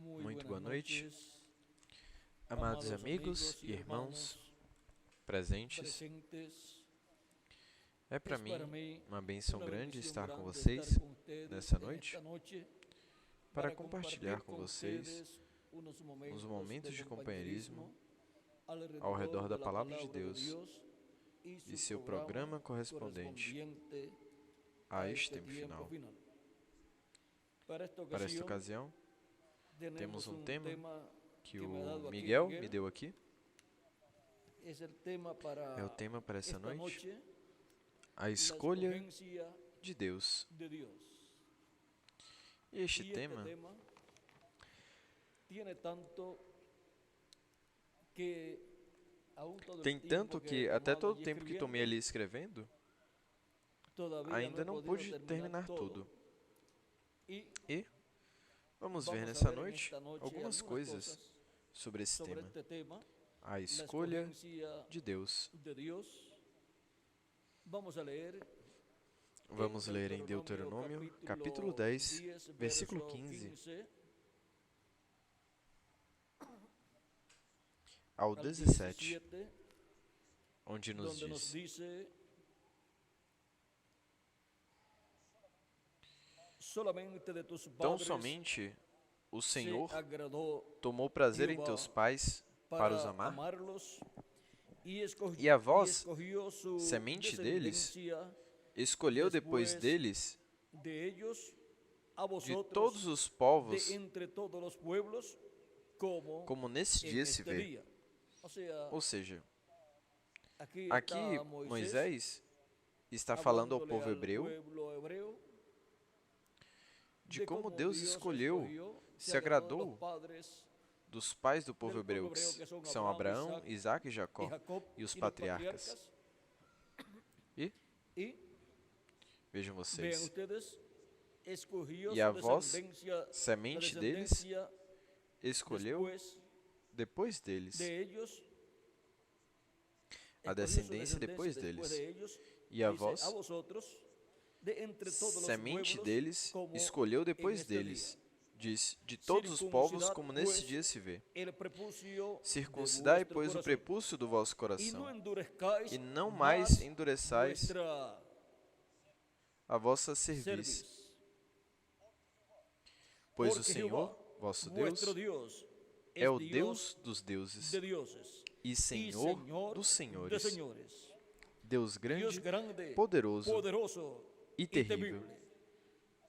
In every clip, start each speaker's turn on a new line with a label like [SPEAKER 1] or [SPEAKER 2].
[SPEAKER 1] Muito boa noite, amados amigos e irmãos presentes. É para mim uma bênção grande estar com vocês nessa noite para compartilhar com vocês uns momentos de companheirismo ao redor da Palavra de Deus e seu programa correspondente a este tempo final. Para esta ocasião, temos um tema que o Miguel me deu aqui. É o tema para essa noite, a escolha de Deus. E este tema tem tanto que até todo o tempo que tomei ali escrevendo, ainda não pude terminar tudo. E vamos ver nessa noite algumas coisas sobre esse tema, a escolha de Deus. Vamos ler em Deuteronômio, capítulo 10, versículo 15 ao 17, onde nos diz: Tão somente o Senhor tomou prazer em teus pais para os amar, e a vós, semente deles, escolheu depois deles de todos os povos, como nesse dia se vê. Ou seja, aqui Moisés está falando ao povo hebreu de como Deus escolheu, se agradou dos pais do povo hebreu, que são Abraão, Isaque e Jacó, e os patriarcas. E vejam vocês, e a vós, semente deles, escolheu depois deles, a descendência depois deles, e a vós, semente deles, escolheu depois deles, diz, de todos os povos, como nesse dia se vê. Circuncidai, pois, o prepúcio do vosso coração, e não mais endureçais a vossa cerviz. Pois o Senhor, vosso Deus, é o Deus dos deuses e Senhor dos senhores, Deus grande, poderoso e terrível,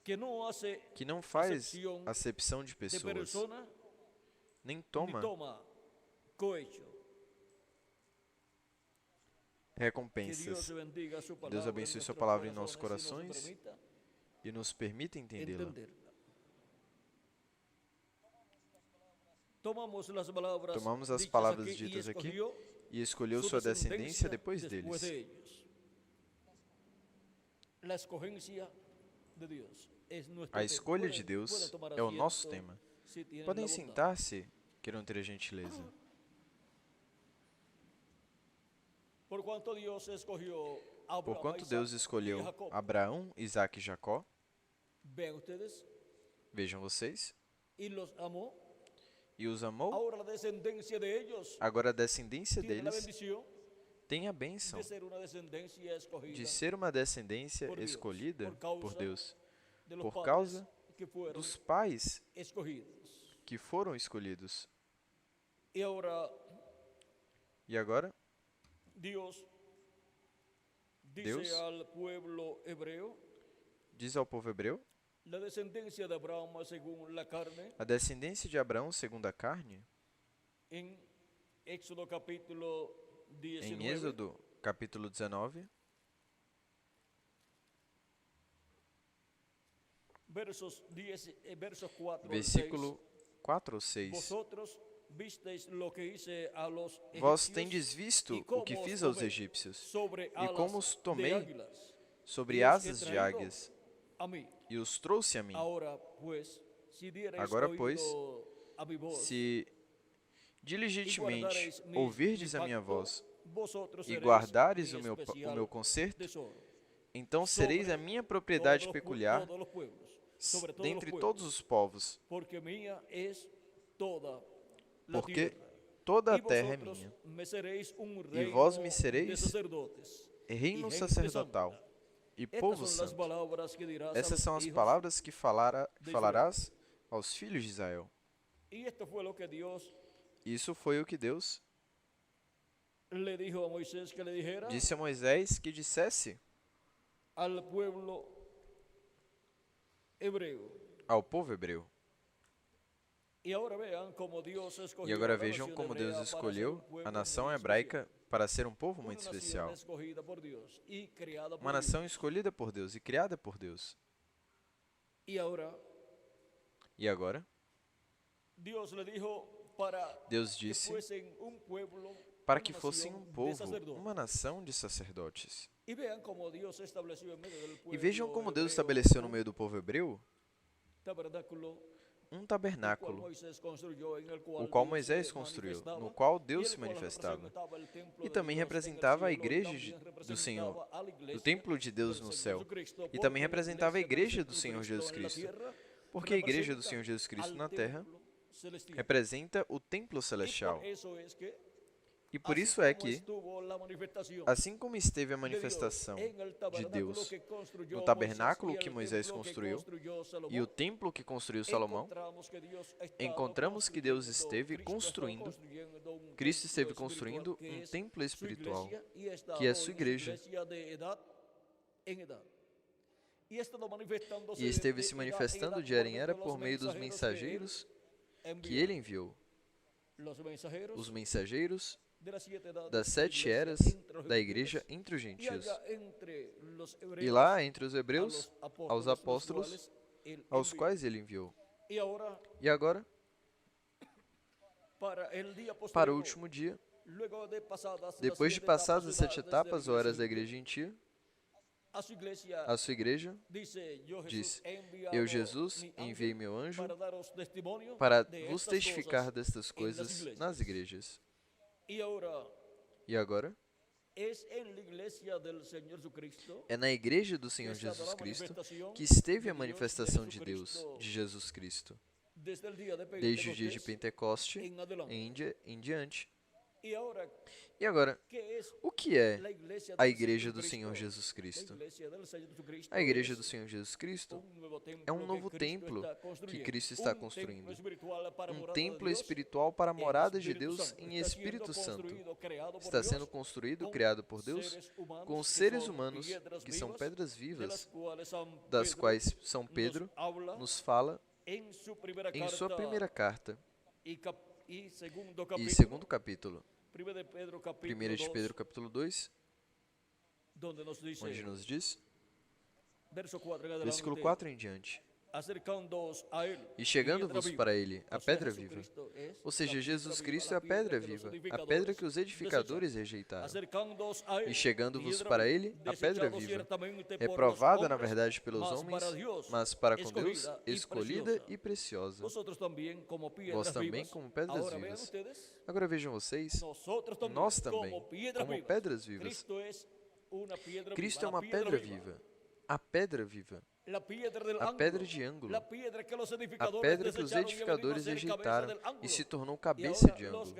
[SPEAKER 1] que não faz acepção de pessoas, nem toma recompensas. Deus abençoe sua palavra em nossos corações e nos permita entendê-la. Tomamos as palavras ditas aqui e escolheu sua descendência depois deles. A escolha de Deus é o nosso tema. Podem sentar-se, queiram ter a gentileza. Porquanto Deus escolheu Abraão, Isaque e Jacó, vejam vocês, e os amou, agora a descendência deles tem a bênção de ser uma descendência escolhida por Deus, por causa dos pais que foram escolhidos. E agora, Deus diz ao povo hebreu, a descendência de Abraão segundo a carne, em Êxodo capítulo 19, versículo 4 ou 6. Vós tendes visto o que fiz aos egípcios, e como os tomei sobre asas de águias, e os trouxe a mim. Agora, pois, se diligentemente ouvirdes a minha voz e guardares o meu concerto, então sereis a minha propriedade peculiar dentre todos os povos, porque toda a terra é minha, e vós me sereis reino sacerdotal e povo santo. Essas são as palavras que falarás aos filhos de Israel. Isso foi o que Deus disse a Moisés que dissesse ao povo hebreu. E agora vejam como Deus escolheu a nação hebraica para ser um povo muito especial. Uma nação escolhida por Deus e criada por Deus. E agora? Deus disse para que fossem um povo, uma nação de sacerdotes. E vejam como Deus estabeleceu no meio do povo hebreu um tabernáculo, o qual Moisés construiu, no qual Deus se manifestava. E também representava a igreja do Senhor, do templo de Deus no céu. E também representava a igreja do Senhor Jesus Cristo. Porque a igreja do Senhor Jesus Cristo na terra representa o templo celestial. E por isso é que, assim como esteve a manifestação de Deus no tabernáculo que Moisés construiu e o templo que construiu Salomão, encontramos que Deus esteve construindo, Cristo esteve construindo um templo espiritual, que é a sua igreja. E esteve se manifestando de era em era por meio dos mensageiros que ele enviou. Os mensageiros das 7 eras da igreja entre os gentios. E lá, entre os hebreus, aos apóstolos, aos quais ele enviou. E agora, para o último dia, depois de passadas as 7 etapas ou eras da igreja gentia, a sua igreja disse: Eu, Jesus, enviei meu anjo para vos testificar destas coisas nas igrejas. E agora? É na igreja do Senhor Jesus Cristo que esteve a manifestação de Deus, de Jesus Cristo, desde o dia de Pentecoste em diante. E agora, o que é a igreja do Senhor Jesus Cristo? A igreja do Senhor Jesus Cristo é um novo templo que Cristo está construindo. Um templo espiritual para a morada de Deus em Espírito Santo. Está sendo construído, criado por Deus, com seres humanos que são pedras vivas, das quais São Pedro nos fala em sua primeira carta e segundo capítulo. 1 de Pedro capítulo 2, onde nos diz, versículo 4 em diante: E chegando-vos para ele, a pedra viva, ou seja, Jesus Cristo é a pedra viva, a pedra que os edificadores rejeitaram. E chegando-vos para ele, a pedra viva, reprovada na verdade pelos homens, mas para com Deus, escolhida e preciosa. Vós também como pedras vivas. Agora vejam vocês, nós também, como pedras vivas. Cristo é uma pedra viva, a pedra viva. A pedra de ângulo, a pedra que os edificadores rejeitaram e se tornou cabeça de ângulo.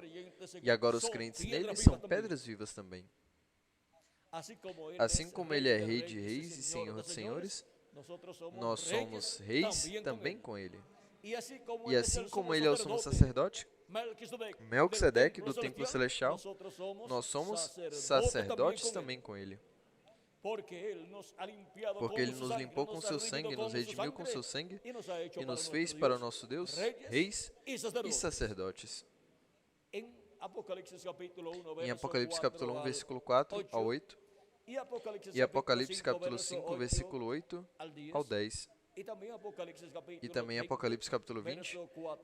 [SPEAKER 1] E agora os crentes nele são pedras vivas também. Assim como ele é Rei de reis e Senhor de senhores, nós somos reis também com ele. E assim como ele é o sumo sacerdote, Melquisedeque do templo celestial, nós somos sacerdotes também com ele. Porque ele nos limpou com seu sangue, nos redimiu com seu sangue e nos fez para o nosso Deus reis e sacerdotes. Em Apocalipse capítulo 1, versículo 4 ao 8, e Apocalipse capítulo 5, versículo 8 ao 10, e também Apocalipse capítulo 20,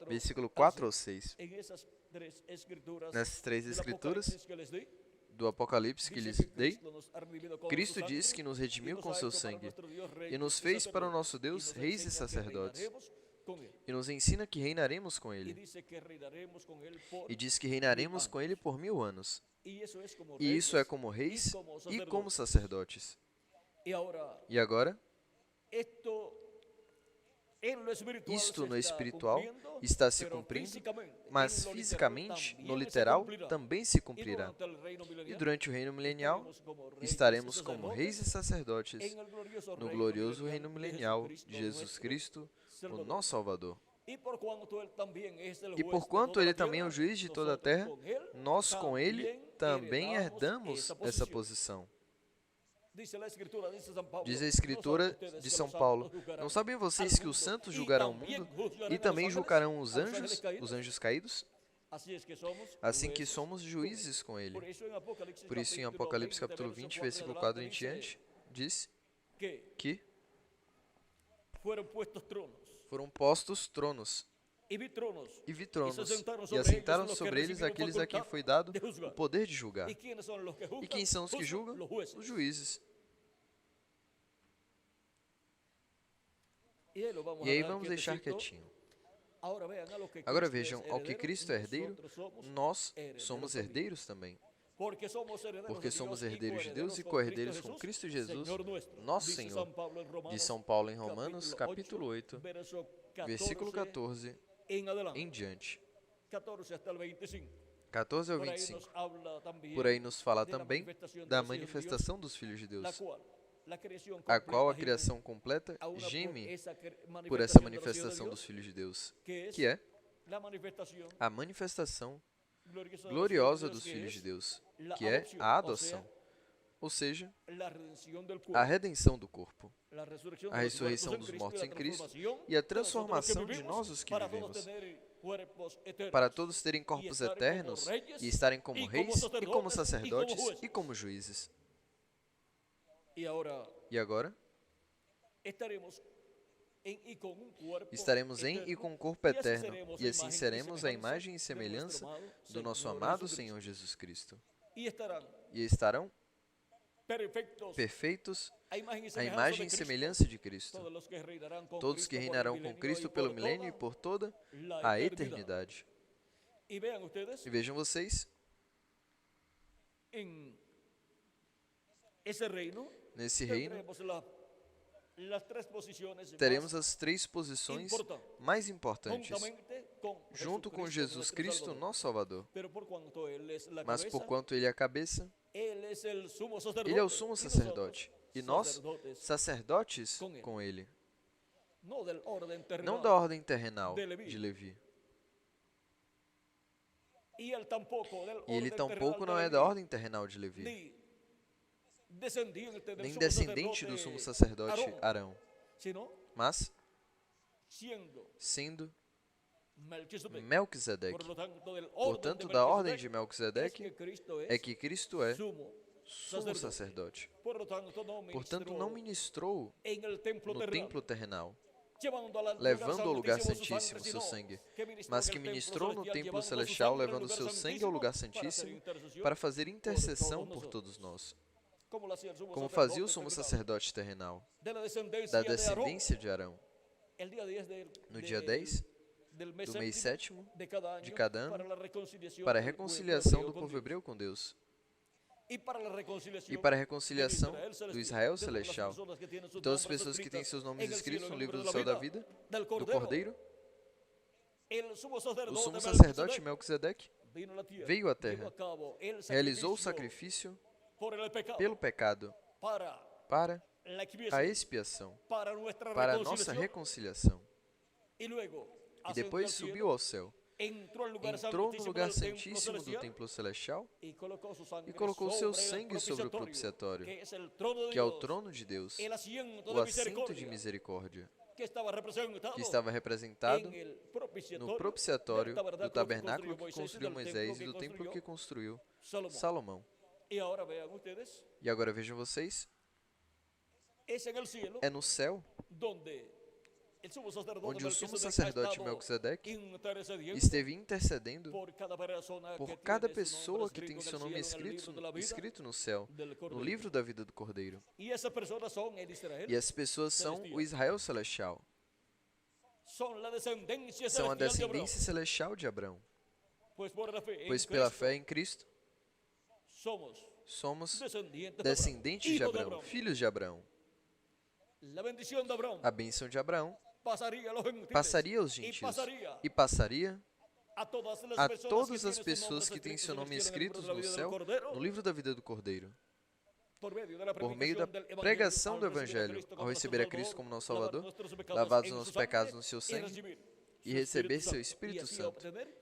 [SPEAKER 1] versículo 4 ao 6. Nessas 3 escrituras do Apocalipse que lhes dei, Cristo diz que nos redimiu com seu sangue e nos fez para o nosso Deus reis e sacerdotes, e nos ensina que reinaremos com ele, e diz que reinaremos com ele por 1000 anos, e isso é como reis e como sacerdotes. E agora, Isto no espiritual está se cumprindo, mas fisicamente, no literal, também se cumprirá. E durante o reino milenial, estaremos como reis e sacerdotes no glorioso reino milenial de Jesus Cristo, o nosso Salvador. E porquanto Ele também é o juiz de toda a terra, nós com Ele também herdamos essa posição. Diz a Escritura de São Paulo: não sabem vocês que os santos julgarão o mundo e também julgarão os anjos caídos? Assim que somos juízes com Ele. Por isso, em Apocalipse capítulo 20, versículo 4 em diante, diz que foram postos tronos, e vi tronos, e assentaram sobre eles aqueles a quem foi dado o poder de julgar. E quem são os que julgam? Os juízes. E aí vamos deixar quietinho. Agora vejam, ao que Cristo é herdeiro, nós somos herdeiros também. Porque somos herdeiros de Deus e co-herdeiros com Cristo Jesus, nosso Senhor. De São Paulo em Romanos, capítulo 8, versículo 14 em diante. 14 ao 25. Por aí nos fala também da manifestação dos filhos de Deus, a qual a criação completa geme por essa manifestação dos filhos de Deus, que é a manifestação gloriosa dos filhos de Deus, que é a adoção, ou seja, a redenção do corpo, a ressurreição dos mortos em Cristo e a transformação de nós os que vivemos, para todos terem corpos eternos e estarem como reis e como sacerdotes e como juízes. E agora? Estaremos em e com um corpo eterno, e assim seremos a imagem e semelhança do nosso amado Senhor Jesus Cristo. E estarão perfeitos à imagem e semelhança de Cristo. Todos que reinarão com Cristo pelo milênio e por toda a eternidade. E vejam vocês, nesse reino, teremos as três posições mais importantes, junto com Jesus Cristo, nosso Salvador. Mas porquanto Ele é a cabeça, Ele é o sumo sacerdote, e nós, sacerdotes com Ele. Não da ordem terrenal de Levi. E Ele tampouco não é da ordem terrenal de Levi, nem descendente do sumo sacerdote Arão, mas sendo Melquisedeque. Portanto, da ordem de Melquisedeque é que Cristo é sumo sacerdote. Portanto, não ministrou no templo terrenal, levando ao lugar santíssimo seu sangue, mas que ministrou no templo celestial, levando seu sangue ao lugar santíssimo para fazer intercessão por todos nós, como fazia o sumo sacerdote terrenal, da descendência de Arão. No dia 10 do mês sétimo de cada ano, para a reconciliação do povo hebreu com Deus e para a reconciliação do Israel celestial, de todas as pessoas que têm seus nomes escritos no livro do céu da vida, do Cordeiro. O sumo sacerdote Melquisedeque veio à terra, realizou o sacrifício pelo pecado, para a expiação, para a nossa reconciliação. E depois subiu ao céu, entrou no lugar santíssimo do templo celestial e colocou seu sangue sobre o propiciatório, que é o trono de Deus, o assento de misericórdia, que estava representado no propiciatório do tabernáculo que construiu Moisés e do templo que construiu Salomão. E agora vejam vocês, é no céu onde o sumo sacerdote Melquisedeque esteve intercedendo por cada pessoa que tem seu nome escrito no céu, no livro da vida do Cordeiro. E essas pessoas são o Israel celestial. São a descendência celestial de Abraão. Pois pela fé em Cristo, somos descendentes de Abraão, filhos de Abraão. A bênção de Abraão passaria aos gentios e passaria a todas as pessoas que têm seu nome escritos no céu, no livro da vida do Cordeiro. Por meio da pregação do Evangelho, ao receber a Cristo como nosso Salvador, lavados os nossos pecados no seu sangue, e receber seu Espírito Santo,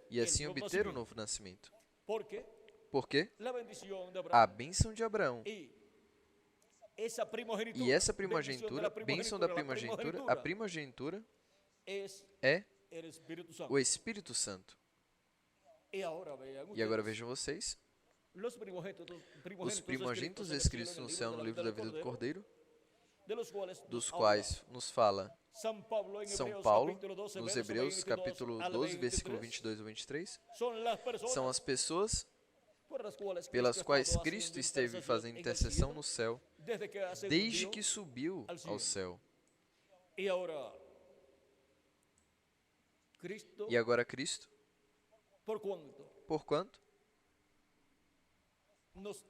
[SPEAKER 1] e assim obter o novo nascimento. Por quê? A bênção de Abraão. E essa primogenitura, bênção da primogenitura, a primogenitura é o Espírito Santo. E agora vejam vocês, os primogênitos escritos no céu no livro da vida do Cordeiro, dos quais nos fala São Paulo, nos Hebreus, capítulo 12, versículo 22 ao 23, são as pessoas pelas quais Cristo esteve fazendo intercessão no céu, desde que subiu ao céu. E agora Cristo, por quanto? Nos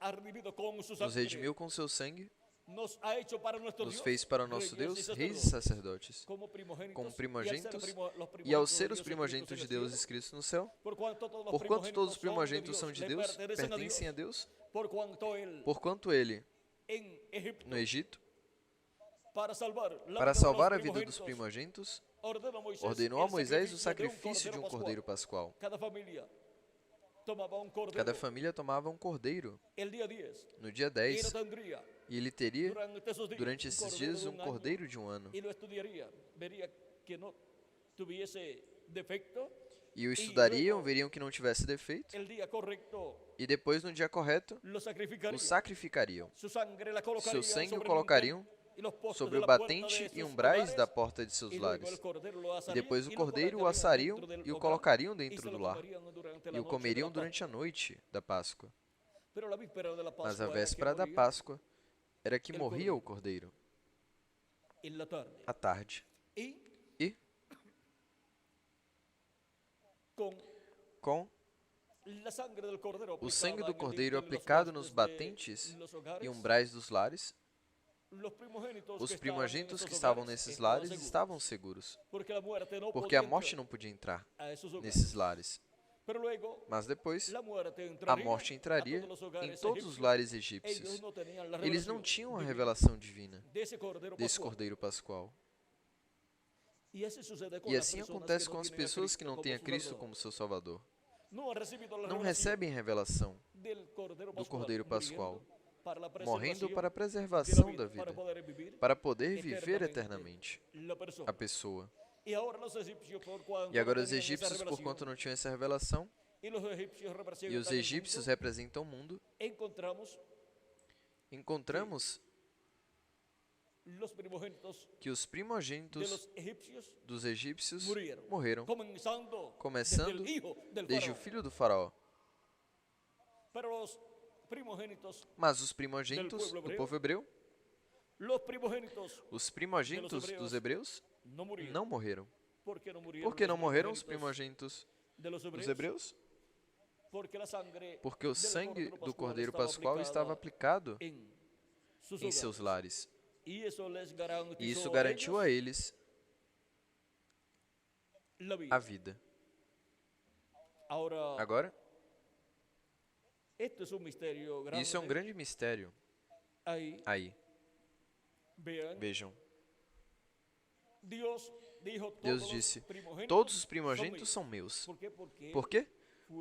[SPEAKER 1] redimiu com seu sangue, nos fez para o nosso Deus reis e sacerdotes, como primogênitos, e ao ser os primogênitos de Deus escritos no céu, porquanto todos os primogênitos são de Deus, pertencem a Deus, porquanto Ele, no Egito, para salvar a vida dos primogênitos, ordenou a Moisés o sacrifício de um cordeiro pascual. Cada família tomava um cordeiro no dia 10, e ele teria, durante esses dias, um cordeiro de um ano. E o estudariam, veriam que não tivesse defeito, e depois, no dia correto, o sacrificariam. Seu sangue o colocariam sobre o batente e umbrais da porta de seus lares. E depois o cordeiro o assariam e o colocariam dentro do lar, e o comeriam durante a noite da Páscoa. Mas a véspera da Páscoa era que morria o cordeiro, à tarde. E, com o sangue do cordeiro aplicado nos batentes e umbrais dos lares, os primogênitos que estavam nesses lares estavam seguros, porque a morte não podia entrar nesses lares. Mas depois, a morte entraria em todos os lares egípcios. Eles não tinham a revelação divina desse Cordeiro Pascual. E assim acontece com as pessoas que não têm a Cristo como seu Salvador. Não recebem revelação do Cordeiro Pascual, morrendo para a preservação da vida, para poder viver eternamente a pessoa. E agora os egípcios, por quanto não tinham essa revelação, e os egípcios representam o mundo, encontramos que os primogênitos dos egípcios morreram, começando desde o filho do faraó. Mas os primogênitos do povo hebreu, os primogênitos dos hebreus, não morreram. Por que não morreram os primogênitos dos hebreus? Porque o sangue do Cordeiro Pascual estava aplicado em seus lares. E isso garantiu a eles a vida. Agora, isso é um grande mistério. Aí, vejam. Deus disse, todos os primogênitos são meus. Por quê?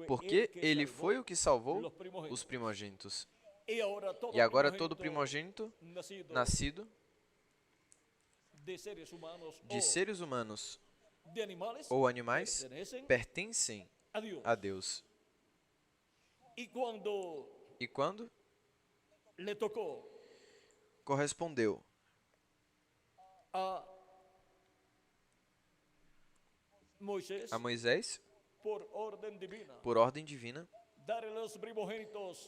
[SPEAKER 1] Porque Ele foi o que salvou os primogênitos. E agora todo primogênito nascido de seres humanos ou animais pertencem a Deus. E quando correspondeu a Moisés, por ordem divina,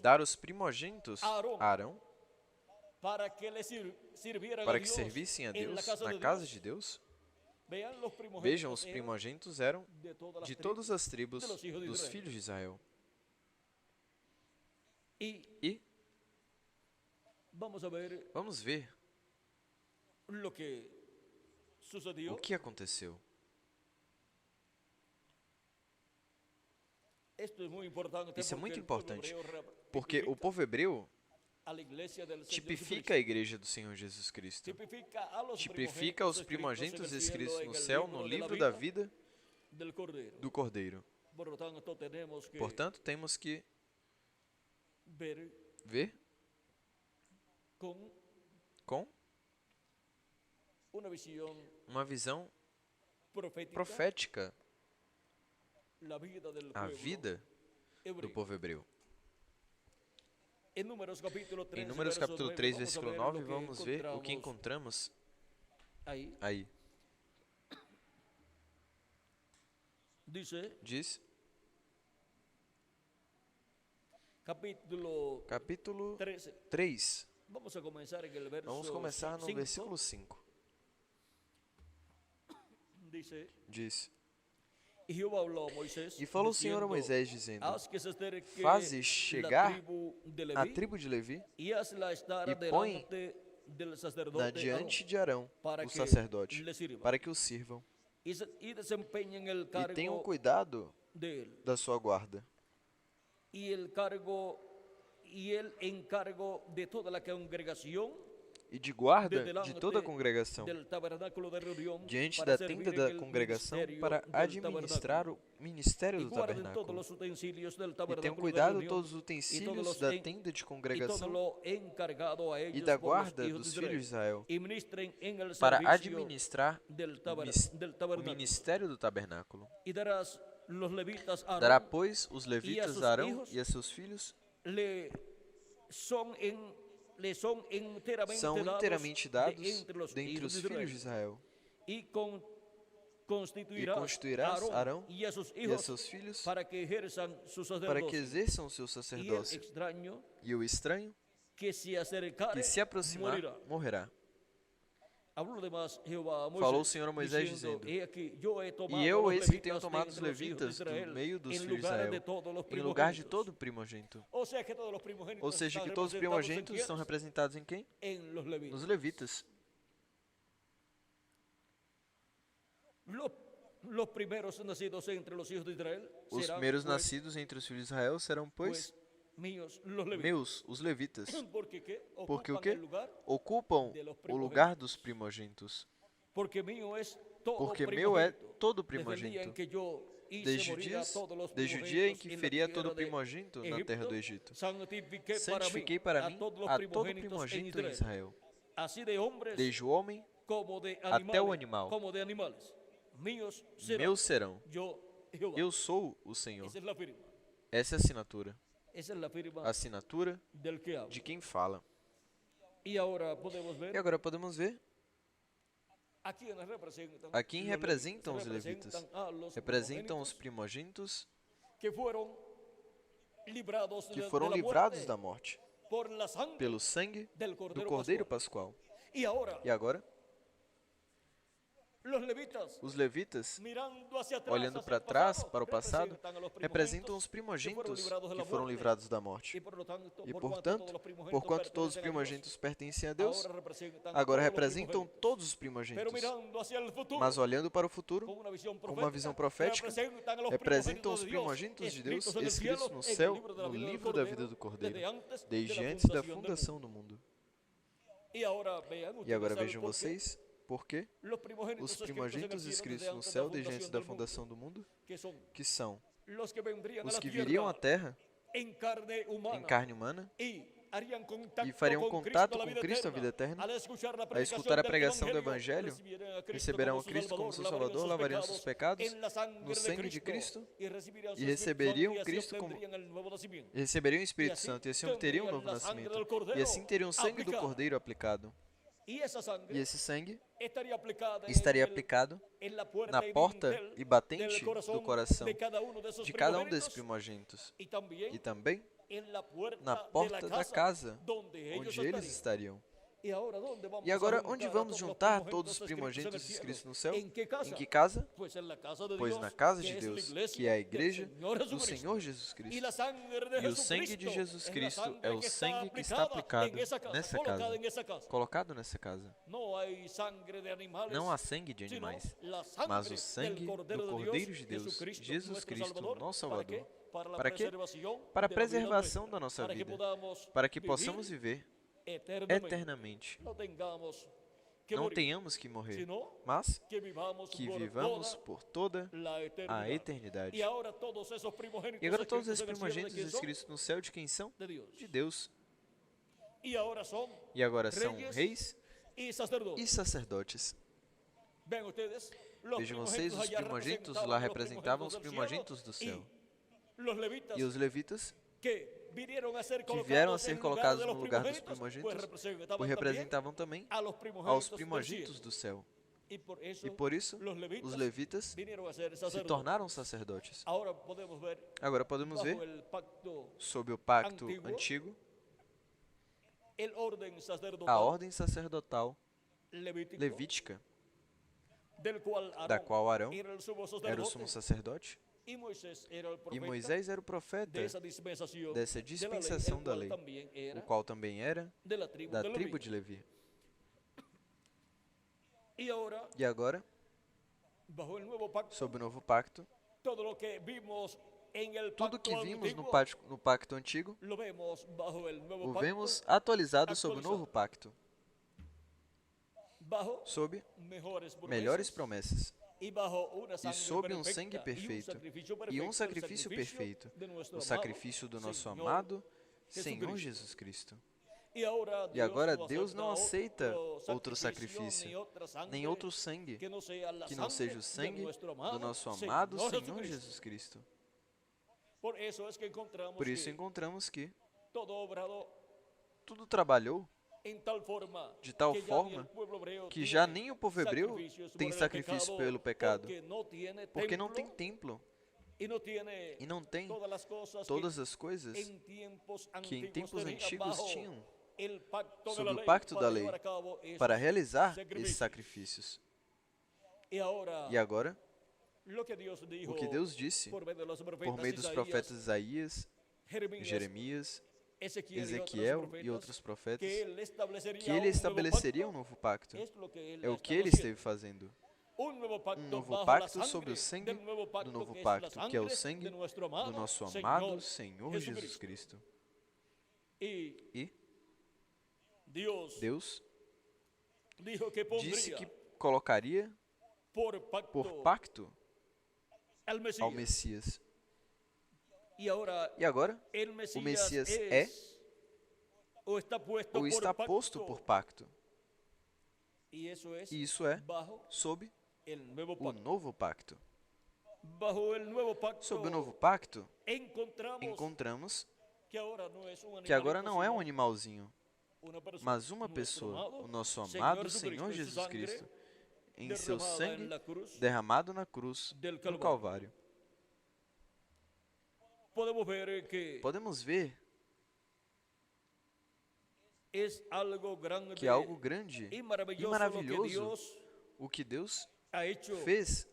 [SPEAKER 1] dar os primogênitos a Arão, para que servissem a Deus na casa de Deus. Vejam, os primogênitos eram de todas as tribos dos filhos de Israel. E vamos ver O que aconteceu? Isso é muito importante, porque o povo hebreu tipifica a igreja do Senhor Jesus Cristo. Tipifica os primogênitos escritos no céu, no livro da vida do Cordeiro. Portanto, temos que ver com uma visão profética a vida do povo hebreu. Em Números capítulo 3, versículo 9, vamos ver o que encontramos aí. Diz, capítulo 3, vamos começar no versículo 5. Diz, e falou o Senhor a Moisés, dizendo, faze chegar a tribo de Levi e põe na diante de Arão, o sacerdote, para que o sirvam e tenham cuidado da sua guarda. E de guarda de toda a congregação, diante da tenda da congregação, para administrar o ministério do tabernáculo. E tenham cuidado de todos os utensílios da tenda de congregação e da guarda dos filhos de Israel, para administrar o ministério do tabernáculo. Dará, pois, os levitas a Arão e a seus filhos, são inteiramente dados dentre os filhos de Israel. E constituirás Arão e a seus filhos para que exerçam o seu sacerdócio. E o estranho que se aproximar morrerá. Falou o Senhor a Moisés, dizendo, e eu, eis que tenho tomado os levitas do meio dos filhos de Israel, em lugar de todo primogênito. Ou seja, que todos os primogênitos estão representados em quem? Nos levitas. Os primeiros nascidos entre os filhos de Israel serão, pois, meus, os levitas. Porque o quê? Ocupam o lugar dos primogênitos. Porque meu é todo primogênito. Desde o dia em que feria todo primogênito na terra do Egito, santifiquei para mim a todo primogênito em Israel, desde o homem até o animal. Meus serão. Eu sou o Senhor. Essa é a assinatura. A assinatura de quem fala. E agora podemos ver a quem representam os levitas. Representam os primogênitos que foram livrados da morte pelo sangue do Cordeiro Pascual. E agora, os levitas, olhando para trás, para o passado, representam os primogênitos que foram livrados da morte. E, portanto, porquanto todos os primogênitos pertencem a Deus, agora representam todos os primogênitos. Mas olhando para o futuro, com uma visão profética, representam os primogênitos de Deus escritos no céu, no livro da vida do Cordeiro, desde antes da fundação do mundo. E agora vejam vocês, porque os primogênitos escritos no céu desde antes da fundação do mundo, que são os que viriam à terra em carne humana e fariam contato com Cristo, a vida eterna, a escutar a pregação do Evangelho, receberão o Cristo como seu Salvador, lavariam seus pecados no sangue de Cristo e receberiam Cristo como receberiam o Espírito Santo, e assim obteriam um novo nascimento, e assim teriam o sangue do Cordeiro aplicado. E esse sangue estaria aplicado na porta e batente do coração de cada um desses primogênitos e também na porta da casa onde eles estariam. E agora, onde vamos juntar todos os primogênitos inscritos no céu? Em que casa? Pois na casa de Deus, que é a igreja do Senhor Jesus Cristo. E o sangue de Jesus Cristo é o sangue que está aplicado nessa casa, colocado nessa casa. Não há sangue de animais, mas o sangue do Cordeiro de Deus, Jesus Cristo, nosso Salvador. Para quê? Para a preservação da nossa vida, para que possamos viver eternamente. Não tenhamos que morrer, mas que vivamos por toda a eternidade. E agora todos esses primogênitos inscritos no céu de quem são? De Deus. E agora são reis e sacerdotes. Vejam vocês, os primogênitos lá representavam os primogênitos do céu. E os levitas, que vieram a ser colocados no lugar dos primogênitos, representavam também aos primogênitos do céu. E por isso, os levitas se tornaram sacerdotes. Agora podemos ver, sob o pacto antigo, a ordem sacerdotal levítica, da qual Arão era o sumo sacerdote, e Moisés era o profeta dessa dispensação da lei, o qual também era da tribo de Levi. E agora, sob o novo pacto, tudo que vimos no pacto antigo, o vemos atualizado sob o novo pacto, sob melhores promessas, e sob um sangue perfeito, e um sacrifício perfeito, o sacrifício do nosso amado Senhor Jesus Cristo. E agora Deus não aceita outro sacrifício, nem outro sangue, que não seja o sangue do nosso amado Senhor Jesus Cristo. Por isso encontramos que tudo trabalhou de tal forma que já nem o povo hebreu tem sacrifício pelo pecado, porque não tem templo e não tem todas as coisas que em tempos antigos tinham sob o pacto da lei para realizar esses sacrifícios. E agora, o que Deus disse por meio dos profetas Isaías, Jeremias, Ezequiel e outros profetas, que ele estabeleceria um novo pacto. É o que ele esteve fazendo. Um novo pacto sobre o sangue do novo pacto, que é o sangue do nosso amado Senhor Jesus Cristo. E Deus disse que colocaria por pacto ao Messias. E agora, o Messias é ou está posto por pacto. E isso é sob o novo pacto. Sob o novo pacto, encontramos que agora não é um animalzinho, mas uma pessoa, o nosso amado Senhor Jesus Cristo, em seu sangue derramado na cruz do Calvário. Podemos ver que é algo grande e maravilhoso o que Deus fez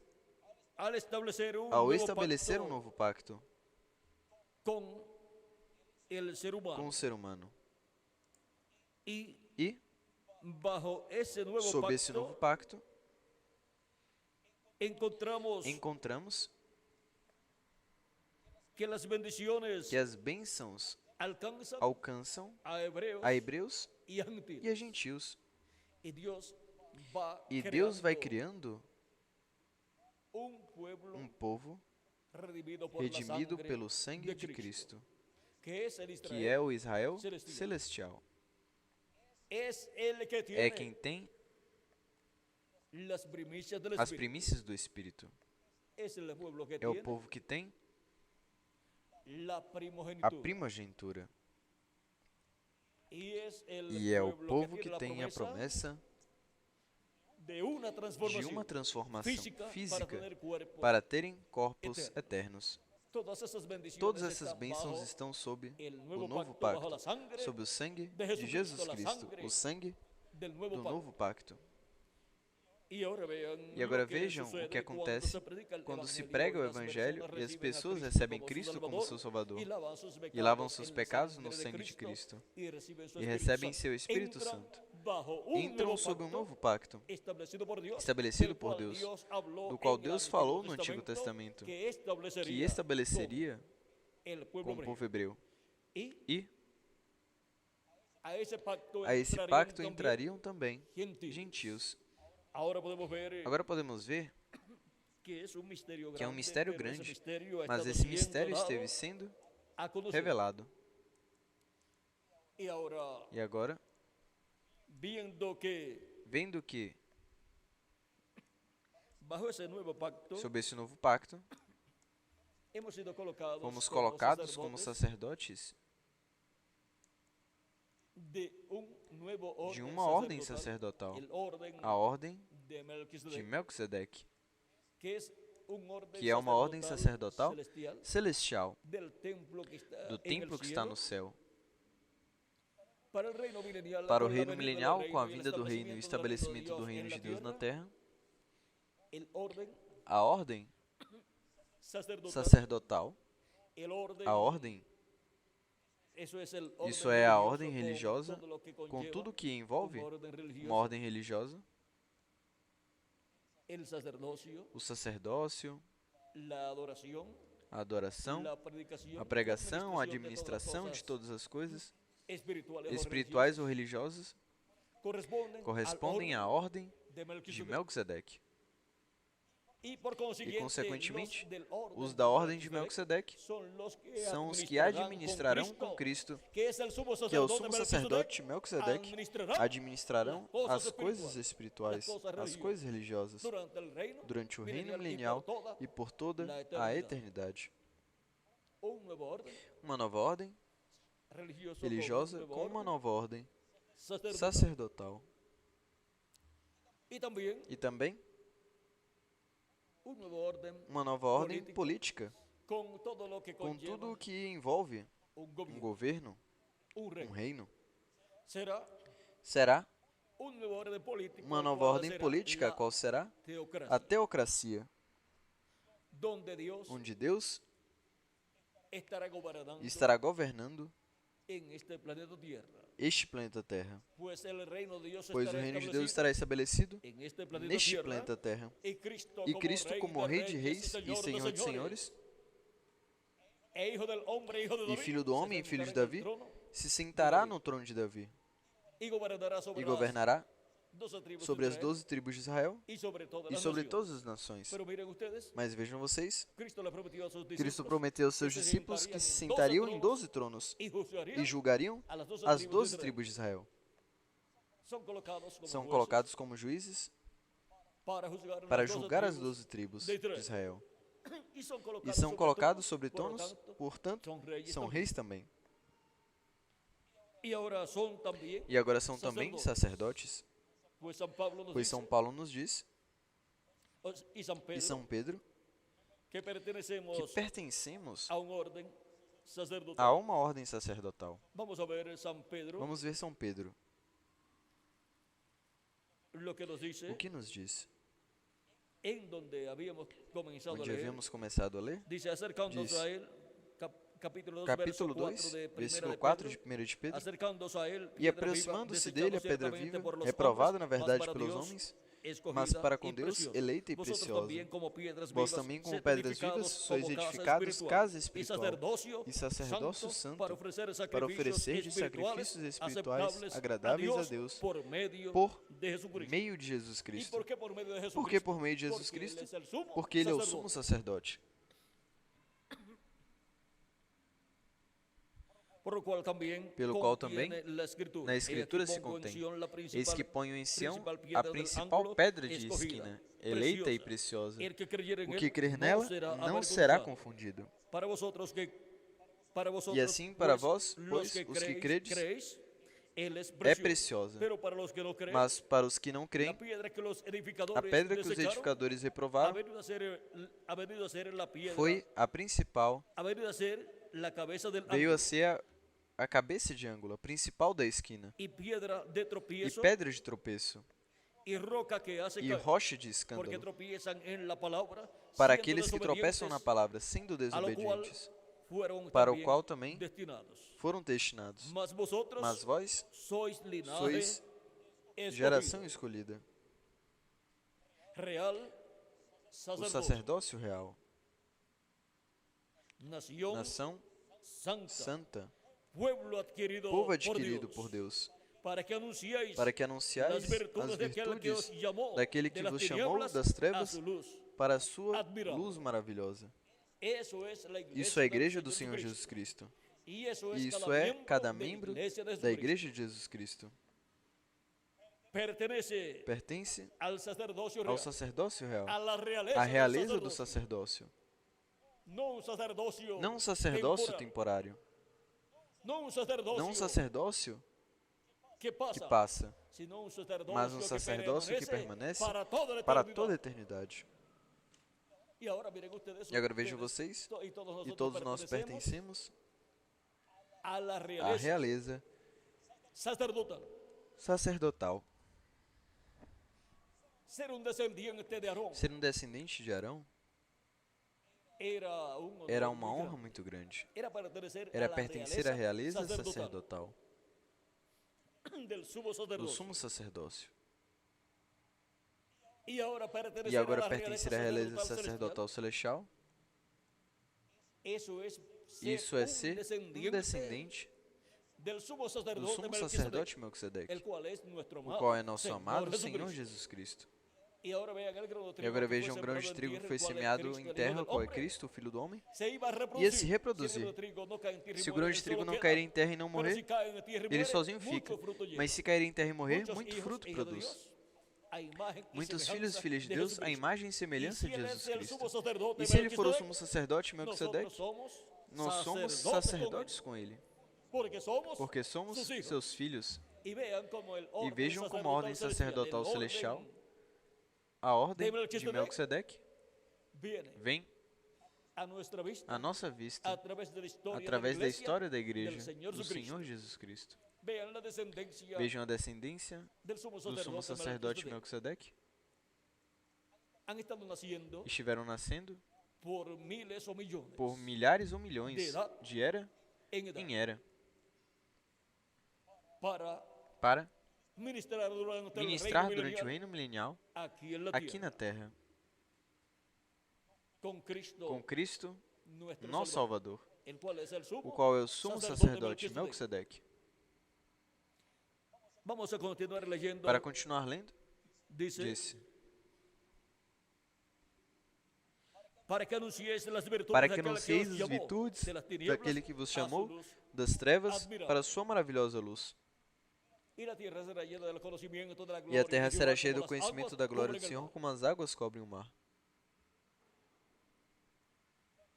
[SPEAKER 1] ao estabelecer um novo pacto com o ser humano. E, sob esse novo pacto, encontramos que as bênçãos alcançam a hebreus e a gentios. E Deus vai criando um povo redimido pelo sangue de Cristo, que é o Israel celestial. É quem tem as primícias do Espírito. É o povo que tem a primogenitura. E é o povo que tem a promessa de uma transformação física para terem corpos eternos. Todas essas bênçãos estão sob o novo pacto, sob o sangue de Jesus Cristo, o sangue do novo pacto. E agora vejam o que acontece quando se prega o Evangelho e as pessoas recebem Cristo como seu Salvador e lavam seus pecados no sangue de Cristo e recebem seu Espírito Santo. Entram sob um novo pacto estabelecido por Deus, do qual Deus falou no Antigo Testamento, que estabeleceria com o povo hebreu. E a esse pacto entrariam também gentios. Agora podemos ver que é um mistério grande, mas esse mistério esteve sendo revelado. E agora, vendo que sob esse novo pacto, fomos colocados como sacerdotes de uma ordem sacerdotal, a ordem de Melquisedeque, que é uma ordem sacerdotal celestial do templo que está no céu. Para o reino milenial, com a vinda do reino e o estabelecimento do reino de Deus na terra, a ordem sacerdotal, a ordem, isso é a ordem religiosa, com tudo que envolve uma ordem religiosa, o sacerdócio, a adoração, a pregação, a administração de todas as coisas, espirituais ou religiosas, correspondem à ordem de Melquisedeque. E, consequentemente, os da ordem de Melquisedeque são os que administrarão com Cristo, que é o sumo sacerdote Melquisedeque, administrarão as coisas espirituais, as coisas religiosas, durante o reino milenial e por toda a eternidade. Uma nova ordem religiosa com uma nova ordem sacerdotal. E também uma nova ordem política, com tudo o que envolve um governo, um reino. Será uma nova ordem política, qual será? A teocracia, onde Deus estará governando este planeta Terra, pois o reino de Deus estará estabelecido neste planeta Terra. E Cristo, como Rei de Reis e Senhor de Senhores, e Filho do Homem e Filho de Davi, se sentará no trono de Davi e governará sobre as 12 tribos de Israel e sobre todas as nações. Mas vejam vocês, Cristo prometeu aos seus discípulos que se sentariam em 12 tronos e julgariam as 12 tribos de Israel. São colocados como juízes para julgar as 12 tribos de Israel. E são colocados sobre tronos, portanto, são reis também. E agora são também sacerdotes. Pois São Paulo nos diz, e São Pedro, que pertencemos a uma ordem sacerdotal. Vamos ver São Pedro. O que nos diz? Onde havíamos começado a ler, diz, capítulo 2, versículo 4 de 1 de Pedro, e aproximando-se dele a pedra viva, reprovada na verdade pelos homens, mas para com Deus eleita e preciosa. Vós também, como pedras vivas, sois edificados casa espiritual e sacerdócio santo, para oferecer de sacrifícios espirituais agradáveis a Deus, por meio de Jesus Cristo. Por que por meio de Jesus Cristo? Porque Ele é o sumo sacerdote. Pelo qual também na Escritura se contém: eis que ponho em Sião a principal pedra de esquina, eleita e preciosa. O que crer nela não será confundido. E assim para vós, pois, os que credes, é preciosa. Mas para os que não creem, a pedra que os edificadores reprovaram foi a principal, veio a ser a cabeça de ângulo, a principal da esquina,
[SPEAKER 2] y piedra de
[SPEAKER 1] e
[SPEAKER 2] tropiezo
[SPEAKER 1] pedra de tropeço,
[SPEAKER 2] y roca que hace
[SPEAKER 1] e
[SPEAKER 2] caer,
[SPEAKER 1] rocha de
[SPEAKER 2] porque
[SPEAKER 1] escândalo,
[SPEAKER 2] tropiezan en la palabra,
[SPEAKER 1] para
[SPEAKER 2] siendo
[SPEAKER 1] aqueles que tropeçam na
[SPEAKER 2] desobedientes,
[SPEAKER 1] palavra, sendo
[SPEAKER 2] a lo cual
[SPEAKER 1] desobedientes,
[SPEAKER 2] fueron
[SPEAKER 1] para o
[SPEAKER 2] también
[SPEAKER 1] qual também
[SPEAKER 2] destinados.
[SPEAKER 1] foram destinados.
[SPEAKER 2] Mas vosotros
[SPEAKER 1] Mas vós
[SPEAKER 2] sois linaje
[SPEAKER 1] sois
[SPEAKER 2] escogido,
[SPEAKER 1] geração escolhida,
[SPEAKER 2] real
[SPEAKER 1] o
[SPEAKER 2] sacerdocio,
[SPEAKER 1] sacerdócio real,
[SPEAKER 2] nación
[SPEAKER 1] nação
[SPEAKER 2] santa,
[SPEAKER 1] santa,
[SPEAKER 2] pueblo adquirido,
[SPEAKER 1] povo adquirido
[SPEAKER 2] por
[SPEAKER 1] por Deus,
[SPEAKER 2] para que anunciéis
[SPEAKER 1] para que anunciais
[SPEAKER 2] las virtudes
[SPEAKER 1] as
[SPEAKER 2] de aquel que os
[SPEAKER 1] virtudes
[SPEAKER 2] llamó
[SPEAKER 1] daquele
[SPEAKER 2] de
[SPEAKER 1] que
[SPEAKER 2] las
[SPEAKER 1] vos chamou
[SPEAKER 2] tinieblas
[SPEAKER 1] das
[SPEAKER 2] a
[SPEAKER 1] trevas
[SPEAKER 2] su luz.
[SPEAKER 1] para a sua
[SPEAKER 2] Admirável.
[SPEAKER 1] luz maravilhosa.
[SPEAKER 2] Eso es la iglesia
[SPEAKER 1] Isso é a
[SPEAKER 2] del
[SPEAKER 1] igreja do
[SPEAKER 2] Señor
[SPEAKER 1] Senhor
[SPEAKER 2] Jesucristo.
[SPEAKER 1] Jesus Cristo.
[SPEAKER 2] Y eso
[SPEAKER 1] E
[SPEAKER 2] es
[SPEAKER 1] isso é cada
[SPEAKER 2] de la
[SPEAKER 1] membro
[SPEAKER 2] iglesia de
[SPEAKER 1] da
[SPEAKER 2] Jesucristo.
[SPEAKER 1] igreja de Jesus Cristo.
[SPEAKER 2] Pertenece
[SPEAKER 1] Pertence
[SPEAKER 2] al sacerdocio
[SPEAKER 1] ao
[SPEAKER 2] real,
[SPEAKER 1] sacerdócio real,
[SPEAKER 2] a la realeza,
[SPEAKER 1] à realeza
[SPEAKER 2] del
[SPEAKER 1] do
[SPEAKER 2] sacerdocio.
[SPEAKER 1] sacerdócio.
[SPEAKER 2] No un sacerdocio,
[SPEAKER 1] Não um sacerdócio
[SPEAKER 2] temporal.
[SPEAKER 1] temporário,
[SPEAKER 2] No un sacerdocio,
[SPEAKER 1] não um sacerdócio
[SPEAKER 2] que
[SPEAKER 1] que
[SPEAKER 2] pasa,
[SPEAKER 1] passa,
[SPEAKER 2] sino un sacerdocio,
[SPEAKER 1] mas um sacerdócio que permanece para toda a eternidade.
[SPEAKER 2] Y ahora miren ustedes,
[SPEAKER 1] E agora vejam
[SPEAKER 2] ustedes,
[SPEAKER 1] vocês,
[SPEAKER 2] y todos
[SPEAKER 1] e
[SPEAKER 2] nosotros
[SPEAKER 1] todos nós
[SPEAKER 2] pertenecemos
[SPEAKER 1] pertencemos
[SPEAKER 2] a la
[SPEAKER 1] à
[SPEAKER 2] realeza
[SPEAKER 1] realeza
[SPEAKER 2] sacerdotal.
[SPEAKER 1] sacerdotal.
[SPEAKER 2] Ser un descendiente de Aarón
[SPEAKER 1] Ser um descendente de Arão
[SPEAKER 2] era un honor
[SPEAKER 1] era uma
[SPEAKER 2] muy
[SPEAKER 1] honra
[SPEAKER 2] grande.
[SPEAKER 1] muito grande.
[SPEAKER 2] Era pertenecer
[SPEAKER 1] Era
[SPEAKER 2] a la
[SPEAKER 1] pertencer à realeza
[SPEAKER 2] sacerdotal
[SPEAKER 1] sacerdotal
[SPEAKER 2] del sumo
[SPEAKER 1] do
[SPEAKER 2] sacerdocio.
[SPEAKER 1] sumo sacerdócio.
[SPEAKER 2] Y ahora pertenecer
[SPEAKER 1] E agora
[SPEAKER 2] a la
[SPEAKER 1] pertencer à realeza
[SPEAKER 2] sacerdotal
[SPEAKER 1] sacerdotal celestial,
[SPEAKER 2] celestial.
[SPEAKER 1] isso é ser um descendente
[SPEAKER 2] del sumo
[SPEAKER 1] do
[SPEAKER 2] sacerdote
[SPEAKER 1] sumo
[SPEAKER 2] Melquisedec,
[SPEAKER 1] sacerdote Melquisedeque,
[SPEAKER 2] el cual es nuestro
[SPEAKER 1] o
[SPEAKER 2] amado
[SPEAKER 1] qual é nosso
[SPEAKER 2] Señor
[SPEAKER 1] amado
[SPEAKER 2] Jesucristo.
[SPEAKER 1] Senhor Jesus Cristo.
[SPEAKER 2] Y ahora vean el grano de
[SPEAKER 1] E
[SPEAKER 2] trigo
[SPEAKER 1] agora
[SPEAKER 2] que fue
[SPEAKER 1] vejam um grão
[SPEAKER 2] sembrado
[SPEAKER 1] de
[SPEAKER 2] en
[SPEAKER 1] trigo que
[SPEAKER 2] tierra,
[SPEAKER 1] foi
[SPEAKER 2] el cual es
[SPEAKER 1] semeado
[SPEAKER 2] Cristo,
[SPEAKER 1] em
[SPEAKER 2] el Hijo
[SPEAKER 1] terra,
[SPEAKER 2] del
[SPEAKER 1] o qual é
[SPEAKER 2] hombre.
[SPEAKER 1] Cristo, o Filho do homem,
[SPEAKER 2] Se iba a
[SPEAKER 1] ia se
[SPEAKER 2] reproducir. Si el
[SPEAKER 1] reproduzir.
[SPEAKER 2] grano de trigo no cae en tierra y
[SPEAKER 1] Se o
[SPEAKER 2] muere,
[SPEAKER 1] grão de
[SPEAKER 2] él
[SPEAKER 1] trigo
[SPEAKER 2] solo
[SPEAKER 1] não
[SPEAKER 2] queda.
[SPEAKER 1] cair em terra e não
[SPEAKER 2] Pero si
[SPEAKER 1] morrer,
[SPEAKER 2] cae en tierra y
[SPEAKER 1] ele
[SPEAKER 2] muere,
[SPEAKER 1] sozinho fica.
[SPEAKER 2] mucho fruto lleva.
[SPEAKER 1] Mas se cair em terra e morrer,
[SPEAKER 2] Muchos
[SPEAKER 1] muito
[SPEAKER 2] hijos
[SPEAKER 1] fruto
[SPEAKER 2] e hijos de
[SPEAKER 1] produz.
[SPEAKER 2] Dios, a imagen y
[SPEAKER 1] Muitos
[SPEAKER 2] semejanza
[SPEAKER 1] filhos e filhas de
[SPEAKER 2] de
[SPEAKER 1] Deus, a
[SPEAKER 2] Jesucristo.
[SPEAKER 1] imagem e
[SPEAKER 2] Y
[SPEAKER 1] semelhança
[SPEAKER 2] si
[SPEAKER 1] de
[SPEAKER 2] él
[SPEAKER 1] Jesus
[SPEAKER 2] es el
[SPEAKER 1] Cristo.
[SPEAKER 2] sumo sacerdote
[SPEAKER 1] E se ele for o
[SPEAKER 2] Melquisedec,
[SPEAKER 1] sumo sacerdote
[SPEAKER 2] nosotros
[SPEAKER 1] Melquisedeque,
[SPEAKER 2] somos
[SPEAKER 1] nós somos
[SPEAKER 2] sacerdotes
[SPEAKER 1] sacerdotes
[SPEAKER 2] con él,
[SPEAKER 1] com ele,
[SPEAKER 2] porque somos
[SPEAKER 1] somos
[SPEAKER 2] sus hijos.
[SPEAKER 1] seus filhos.
[SPEAKER 2] Y vean como el
[SPEAKER 1] E
[SPEAKER 2] orden
[SPEAKER 1] vejam como a ordem sacerdotal celestial, a ordem
[SPEAKER 2] de
[SPEAKER 1] de
[SPEAKER 2] Melquisedeque
[SPEAKER 1] Melquisedeque,
[SPEAKER 2] viene
[SPEAKER 1] vem
[SPEAKER 2] a nuestra vista
[SPEAKER 1] à nossa vista
[SPEAKER 2] através
[SPEAKER 1] através da história da
[SPEAKER 2] del
[SPEAKER 1] igreja
[SPEAKER 2] Señor
[SPEAKER 1] do
[SPEAKER 2] Jesucristo.
[SPEAKER 1] Senhor Jesus Cristo.
[SPEAKER 2] Vean la descendencia
[SPEAKER 1] Vejam a descendência
[SPEAKER 2] del sumo
[SPEAKER 1] do sumo
[SPEAKER 2] sacerdote
[SPEAKER 1] sacerdote
[SPEAKER 2] Melquisedec.
[SPEAKER 1] Melquisedeque.
[SPEAKER 2] Han estado naciendo
[SPEAKER 1] Estiveram nascendo
[SPEAKER 2] por miles o millones
[SPEAKER 1] por milhares ou milhões de era
[SPEAKER 2] en edad
[SPEAKER 1] em era
[SPEAKER 2] para
[SPEAKER 1] para
[SPEAKER 2] ministrar durante
[SPEAKER 1] ministrar
[SPEAKER 2] el reino
[SPEAKER 1] durante o
[SPEAKER 2] milenial
[SPEAKER 1] reino milenial
[SPEAKER 2] aquí en la
[SPEAKER 1] aqui
[SPEAKER 2] tierra
[SPEAKER 1] na terra,
[SPEAKER 2] con Cristo,
[SPEAKER 1] com Cristo,
[SPEAKER 2] nuestro
[SPEAKER 1] nosso
[SPEAKER 2] Salvador,
[SPEAKER 1] Salvador,
[SPEAKER 2] el cual es el
[SPEAKER 1] o
[SPEAKER 2] sumo
[SPEAKER 1] qual é o sumo
[SPEAKER 2] sacerdote
[SPEAKER 1] sacerdote Melquisedeque.
[SPEAKER 2] Vamos a continuar leyendo.
[SPEAKER 1] Para continuar lendo,
[SPEAKER 2] Dice,
[SPEAKER 1] disse:
[SPEAKER 2] para que anuncieis as virtudes
[SPEAKER 1] para que
[SPEAKER 2] daquele
[SPEAKER 1] anuncieis
[SPEAKER 2] os
[SPEAKER 1] as
[SPEAKER 2] chamou
[SPEAKER 1] virtudes
[SPEAKER 2] de las tinieblas
[SPEAKER 1] daquele que vos
[SPEAKER 2] a
[SPEAKER 1] chamou
[SPEAKER 2] su luz,
[SPEAKER 1] das trevas
[SPEAKER 2] admirável.
[SPEAKER 1] para a sua maravilhosa luz.
[SPEAKER 2] y la tierra será llena del conocimiento de la
[SPEAKER 1] E
[SPEAKER 2] gloria
[SPEAKER 1] a terra
[SPEAKER 2] de
[SPEAKER 1] será
[SPEAKER 2] Jehová,
[SPEAKER 1] cheia
[SPEAKER 2] como
[SPEAKER 1] do
[SPEAKER 2] las
[SPEAKER 1] conhecimento
[SPEAKER 2] aguas
[SPEAKER 1] da glória do
[SPEAKER 2] cubren el
[SPEAKER 1] Senhor,
[SPEAKER 2] mar.
[SPEAKER 1] como as águas cobrem o mar.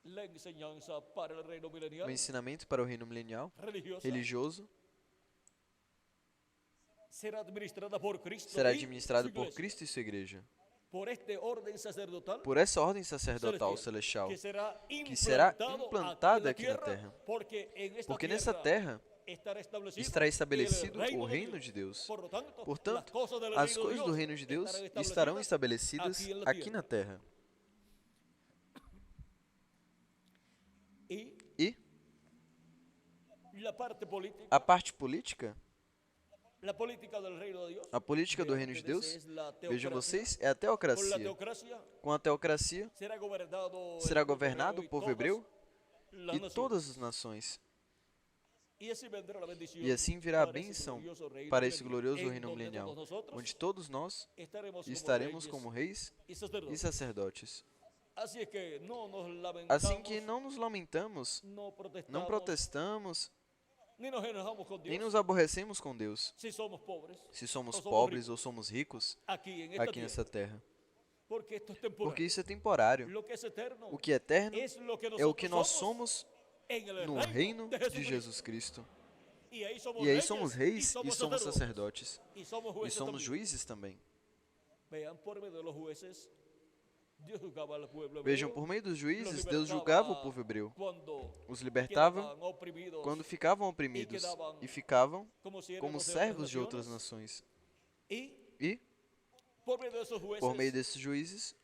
[SPEAKER 2] La enseñanza para el reino
[SPEAKER 1] O
[SPEAKER 2] milenial
[SPEAKER 1] ensinamento para o reino milenial,
[SPEAKER 2] religiosa
[SPEAKER 1] religioso,
[SPEAKER 2] será administrada por Cristo
[SPEAKER 1] será
[SPEAKER 2] y
[SPEAKER 1] administrado
[SPEAKER 2] su
[SPEAKER 1] por
[SPEAKER 2] iglesia,
[SPEAKER 1] Cristo e sua igreja.
[SPEAKER 2] por este orden sacerdotal
[SPEAKER 1] Por essa ordem sacerdotal celestial,
[SPEAKER 2] que será
[SPEAKER 1] implantada
[SPEAKER 2] implantado
[SPEAKER 1] aqui na terra.
[SPEAKER 2] porque
[SPEAKER 1] nessa terra estará estabelecido
[SPEAKER 2] el
[SPEAKER 1] o reino de Deus.
[SPEAKER 2] Por lo tanto,
[SPEAKER 1] Portanto,
[SPEAKER 2] las
[SPEAKER 1] as coisas do reino de Deus estarão estabelecidas aqui na terra. E
[SPEAKER 2] la parte política,
[SPEAKER 1] a parte política,
[SPEAKER 2] la política del reino de Dios,
[SPEAKER 1] a política do reino de Deus, vejam vocês, é a
[SPEAKER 2] con la
[SPEAKER 1] teocracia.
[SPEAKER 2] teocracia
[SPEAKER 1] Com a teocracia, será governado o povo hebreu e todas as nações. E assim virá a bênção para esse glorioso reino milenial, onde todos nós estaremos como reis e sacerdotes. Assim que não nos lamentamos, não protestamos, nem nos aborrecemos com Deus, se somos pobres ou somos ricos aqui nessa terra. Porque isso é temporário. O que é eterno é o que nós somos no reino de Jesus Cristo. E aí somos reis e somos sacerdotes. E somos juízes também.
[SPEAKER 2] Dios juzgaba al pueblo
[SPEAKER 1] Vejam,
[SPEAKER 2] hebreo,
[SPEAKER 1] por meio dos
[SPEAKER 2] los
[SPEAKER 1] juízes, Deus julgava o povo
[SPEAKER 2] libertaba
[SPEAKER 1] hebreu,
[SPEAKER 2] cuando
[SPEAKER 1] os libertava
[SPEAKER 2] quedaban oprimidos
[SPEAKER 1] quando ficavam
[SPEAKER 2] y
[SPEAKER 1] oprimidos
[SPEAKER 2] quedaban
[SPEAKER 1] e ficavam
[SPEAKER 2] como
[SPEAKER 1] como
[SPEAKER 2] siervos de otras
[SPEAKER 1] servos de outras
[SPEAKER 2] naciones.
[SPEAKER 1] nações.
[SPEAKER 2] Y
[SPEAKER 1] E,
[SPEAKER 2] por medio de esos
[SPEAKER 1] por meio
[SPEAKER 2] jueces,
[SPEAKER 1] desses juízes,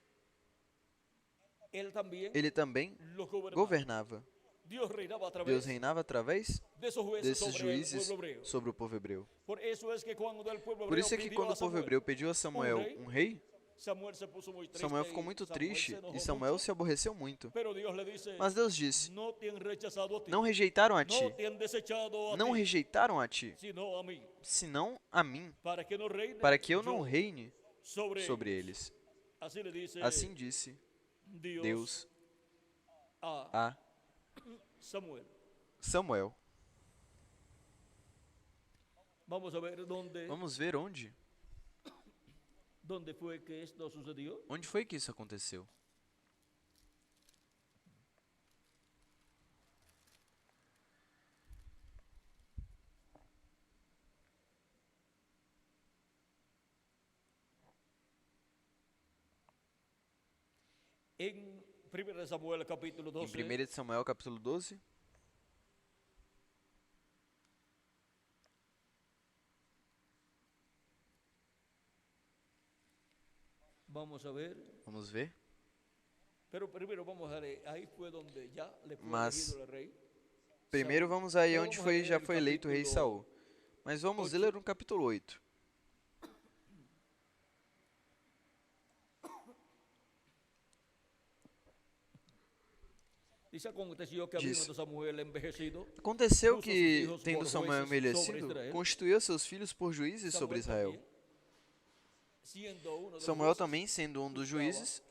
[SPEAKER 2] él también
[SPEAKER 1] ele também
[SPEAKER 2] los gobernaba.
[SPEAKER 1] governava.
[SPEAKER 2] Dios reinaba a
[SPEAKER 1] Deus
[SPEAKER 2] través
[SPEAKER 1] reinava através
[SPEAKER 2] de esos jueces
[SPEAKER 1] desses
[SPEAKER 2] sobre el
[SPEAKER 1] juízes
[SPEAKER 2] pueblo hebreo.
[SPEAKER 1] sobre o povo hebreu.
[SPEAKER 2] Por eso es que cuando el pueblo
[SPEAKER 1] Por
[SPEAKER 2] hebreo
[SPEAKER 1] isso é que
[SPEAKER 2] pidió
[SPEAKER 1] quando
[SPEAKER 2] a
[SPEAKER 1] o povo
[SPEAKER 2] Samuel
[SPEAKER 1] hebreu pediu a Samuel
[SPEAKER 2] rei,
[SPEAKER 1] um rei,
[SPEAKER 2] Samuel se puso muy triste
[SPEAKER 1] Samuel ficou
[SPEAKER 2] y
[SPEAKER 1] muito
[SPEAKER 2] Samuel
[SPEAKER 1] triste
[SPEAKER 2] se enojó
[SPEAKER 1] e Samuel
[SPEAKER 2] mucho,
[SPEAKER 1] se aborreceu muito.
[SPEAKER 2] pero Dios le dice,
[SPEAKER 1] Mas Deus disse:
[SPEAKER 2] no te han rechazado a ti,
[SPEAKER 1] não rejeitaram a
[SPEAKER 2] no
[SPEAKER 1] ti,
[SPEAKER 2] te han desechado a
[SPEAKER 1] não
[SPEAKER 2] ti,
[SPEAKER 1] rejeitaram a ti,
[SPEAKER 2] sino a mí,
[SPEAKER 1] senão a mim,
[SPEAKER 2] para que no reine
[SPEAKER 1] para que eu
[SPEAKER 2] yo
[SPEAKER 1] não reine sobre
[SPEAKER 2] ellos.
[SPEAKER 1] eles.
[SPEAKER 2] Así le dice
[SPEAKER 1] Assim disse
[SPEAKER 2] Dios
[SPEAKER 1] Deus
[SPEAKER 2] a
[SPEAKER 1] a
[SPEAKER 2] Samuel.
[SPEAKER 1] Samuel.
[SPEAKER 2] Vamos a ver dónde
[SPEAKER 1] Vamos ver onde.
[SPEAKER 2] fue que esto sucedió.
[SPEAKER 1] Onde foi que isso aconteceu?
[SPEAKER 2] En 1 Samuel capítulo
[SPEAKER 1] Em
[SPEAKER 2] 12,
[SPEAKER 1] 1 de Samuel, capítulo 12,
[SPEAKER 2] vamos a ver.
[SPEAKER 1] vamos ver.
[SPEAKER 2] Pero primero vamos a ver, ahí fue donde ya le fue
[SPEAKER 1] Mas
[SPEAKER 2] elegido el rey.
[SPEAKER 1] primeiro
[SPEAKER 2] Saúl.
[SPEAKER 1] vamos aí
[SPEAKER 2] Então
[SPEAKER 1] onde
[SPEAKER 2] vamos a ler
[SPEAKER 1] já
[SPEAKER 2] o
[SPEAKER 1] foi eleito o rei
[SPEAKER 2] capítulo
[SPEAKER 1] Saul. Mas vamos
[SPEAKER 2] 8.
[SPEAKER 1] ler no capítulo 8.
[SPEAKER 2] Dice aconteció que habiendo Samuel envejecido,
[SPEAKER 1] Aconteceu
[SPEAKER 2] puso sus
[SPEAKER 1] que,
[SPEAKER 2] hijos
[SPEAKER 1] tendo
[SPEAKER 2] por
[SPEAKER 1] Samuel
[SPEAKER 2] jueces sobre
[SPEAKER 1] envelhecido,
[SPEAKER 2] Israel.
[SPEAKER 1] constituiu seus filhos por juízes sobre Israel.
[SPEAKER 2] también, siendo uno de los
[SPEAKER 1] Samuel
[SPEAKER 2] jueces,
[SPEAKER 1] também, sendo um dos juízes,